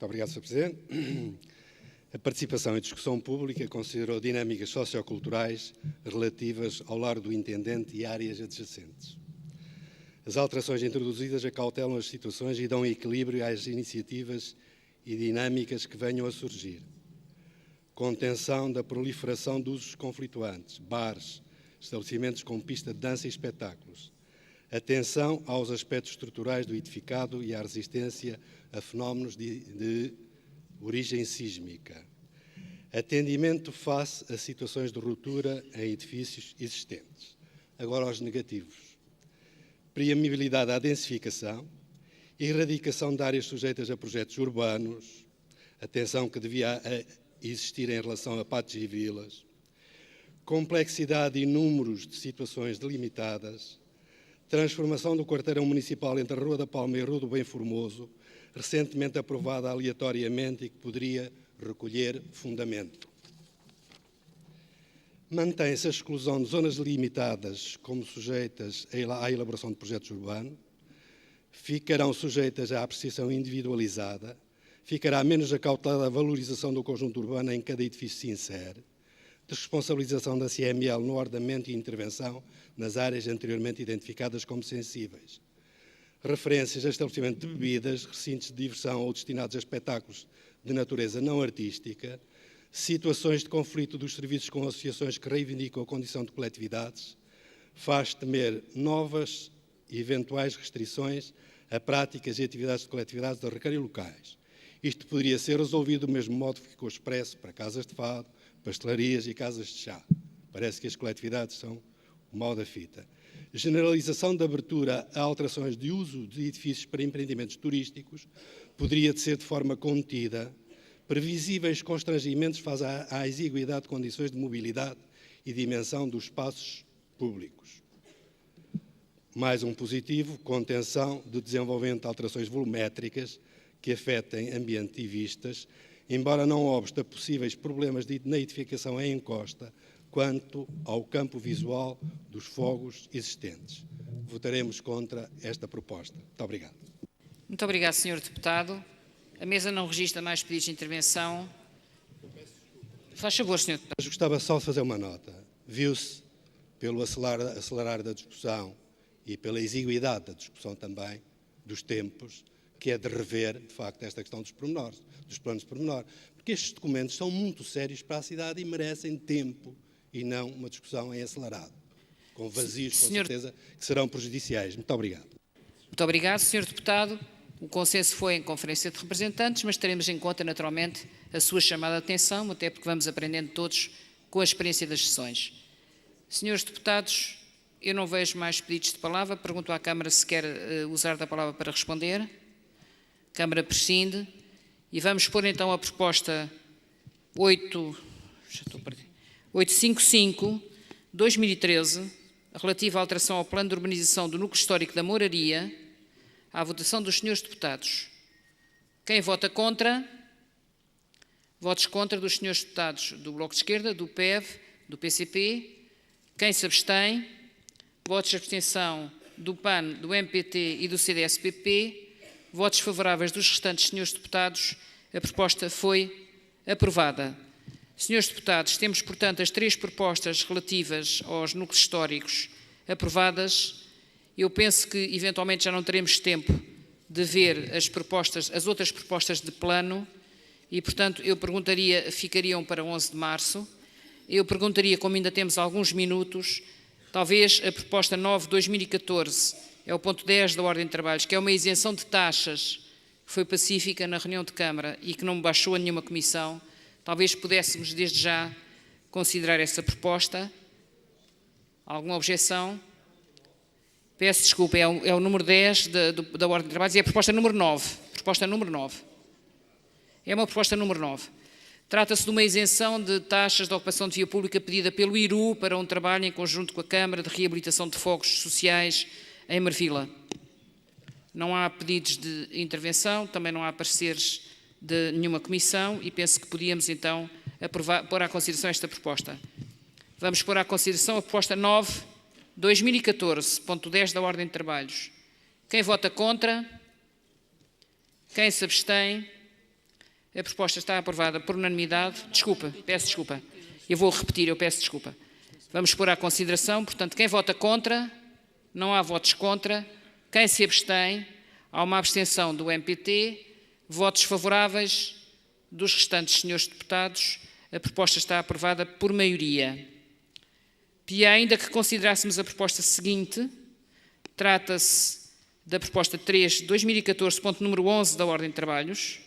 Muito obrigado, Sr. Presidente. A participação e discussão pública considerou dinâmicas socioculturais relativas ao lar do intendente e áreas adjacentes. As alterações introduzidas acautelam as situações e dão equilíbrio às iniciativas e dinâmicas que venham a surgir. Contenção da proliferação de usos conflituantes, bares, estabelecimentos com pista de dança e espetáculos. Atenção aos aspectos estruturais do edificado e à resistência a fenómenos de origem sísmica. Atendimento face a situações de ruptura em edifícios existentes. Agora aos negativos. Permeabilidade à densificação, erradicação de áreas sujeitas a projetos urbanos, atenção que devia existir em relação a pátios e vilas, complexidade e números de situações delimitadas, transformação do quarteirão municipal entre a Rua da Palma e a Rua do Bem Formoso, recentemente aprovada aleatoriamente e que poderia recolher fundamento. Mantém-se a exclusão de zonas limitadas como sujeitas à elaboração de projetos urbanos, ficarão sujeitas à apreciação individualizada, ficará menos acautelada a valorização do conjunto urbano em cada edifício se insere, desresponsabilização da CML no ordenamento e intervenção nas áreas anteriormente identificadas como sensíveis, referências a estabelecimento de bebidas, recintos de diversão ou destinados a espetáculos de natureza não artística, situações de conflito dos serviços com associações que reivindicam a condição de coletividades, faz temer novas e eventuais restrições a práticas e atividades de coletividades de recreio locais. Isto poderia ser resolvido do mesmo modo que ficou expresso para casas de fado, pastelarias e casas de chá. Parece que as coletividades são o mal da fita. Generalização da abertura a alterações de uso de edifícios para empreendimentos turísticos poderia ser de forma contida, previsíveis constrangimentos face à exiguidade de condições de mobilidade e dimensão dos espaços públicos. Mais um positivo, contenção de desenvolvimento de alterações volumétricas que afetem ambiente e vistas, embora não obsta possíveis problemas na edificação em encosta quanto ao campo visual dos fogos existentes. Votaremos contra esta proposta. Muito obrigado. Muito obrigado, Sr. Deputado. A mesa não registra mais pedidos de intervenção. Faz favor, Sr. Deputado. Mas gostava só de fazer uma nota. Viu-se, pelo acelerar da discussão e pela exiguidade da discussão também, dos tempos, que é de rever, de facto, esta questão dos pormenores, dos planos de pormenor. porque estes documentos são muito sérios para a cidade e merecem tempo e não uma discussão em acelerado, com vazios, com certeza, que serão prejudiciais. Muito obrigado. Muito obrigado, Sr. Deputado. O consenso foi em Conferência de Representantes, mas teremos em conta, naturalmente, a sua chamada de atenção, até porque vamos aprendendo todos com a experiência das sessões. Senhores Deputados, eu não vejo mais pedidos de palavra. Pergunto à Câmara se quer usar da palavra para responder. A Câmara prescinde. E vamos pôr então a proposta 855-2013, relativa à alteração ao Plano de Urbanização do Núcleo Histórico da Mouraria, à votação dos senhores deputados. Quem vota contra? Votos contra dos senhores deputados do Bloco de Esquerda, do PEV, do PCP. Quem se abstém? Votos de abstenção do PAN, do MPT e do CDS-PP. Votos favoráveis dos restantes senhores deputados. A proposta foi aprovada. Senhores deputados, temos, portanto, as 3 propostas relativas aos núcleos históricos aprovadas. Eu penso que, eventualmente, já não teremos tempo de ver as outras propostas de plano e, portanto, eu perguntaria, ficariam para 11 de março. Eu perguntaria, como ainda temos alguns minutos, talvez a proposta 9/2014, é o ponto 10 da Ordem de Trabalhos, que é uma isenção de taxas, que foi pacífica na reunião de Câmara e que não me baixou a nenhuma comissão. Talvez pudéssemos, desde já, considerar essa proposta. Alguma objeção? Peço desculpa, é o número 10 da Ordem de Trabalhos e é a proposta número 9. Proposta número 9. É uma proposta número 9. Trata-se de uma isenção de taxas de ocupação de via pública pedida pelo IRU para um trabalho em conjunto com a Câmara de reabilitação de fogos sociais em Marvila. Não há pedidos de intervenção, também não há pareceres de nenhuma comissão e penso que podíamos então pôr à consideração esta proposta. Vamos pôr à consideração a proposta 9/2014, ponto 10 da Ordem de Trabalhos. Quem vota contra? Quem se abstém? A proposta está aprovada por unanimidade. Desculpa, peço desculpa. Eu vou repetir, eu peço desculpa. Vamos pôr à consideração, portanto, quem vota contra? Não há votos contra. Quem se abstém? Há uma abstenção do MPT. Votos favoráveis dos restantes senhores deputados. A proposta está aprovada por maioria. E ainda que considerássemos a proposta seguinte, trata-se da proposta 3/2014, ponto número 11 da Ordem de Trabalhos.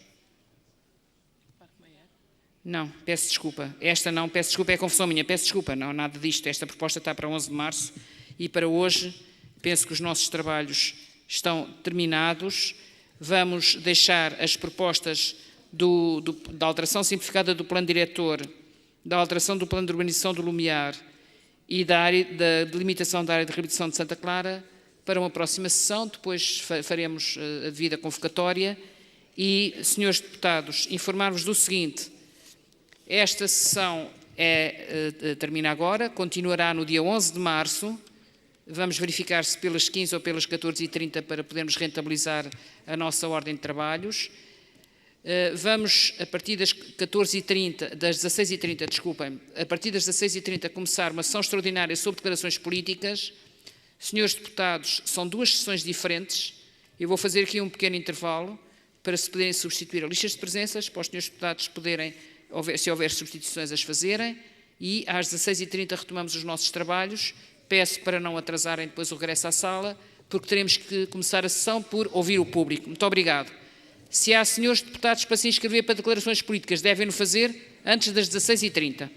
Não, peço desculpa. Esta não, peço desculpa, é confusão minha. Peço desculpa, não, nada disto. Esta proposta está para 11 de março e para hoje penso que os nossos trabalhos estão terminados. Vamos deixar as propostas da alteração simplificada do plano diretor, da alteração do plano de urbanização do Lumiar e da delimitação da área de reabilitação de Santa Clara para uma próxima sessão. Depois faremos a devida convocatória. E, senhores deputados, informar-vos do seguinte: esta sessão termina agora, continuará no dia 11 de março. Vamos verificar se pelas 15 ou pelas 14h30 para podermos rentabilizar a nossa ordem de trabalhos. Vamos, a partir das 14h30, das 16h30, desculpem, a partir das 16h30 começar uma sessão extraordinária sobre declarações políticas. Senhores deputados, são 2 sessões diferentes. Eu vou fazer aqui um pequeno intervalo para se poderem substituir a listas de presenças, para os senhores deputados poderem, se houver substituições, as fazerem. E às 16h30 retomamos os nossos trabalhos. Peço para não atrasarem depois o regresso à sala, porque teremos que começar a sessão por ouvir o público. Muito obrigado. Se há senhores deputados para se inscrever para declarações políticas, devem-no fazer antes das 16h30.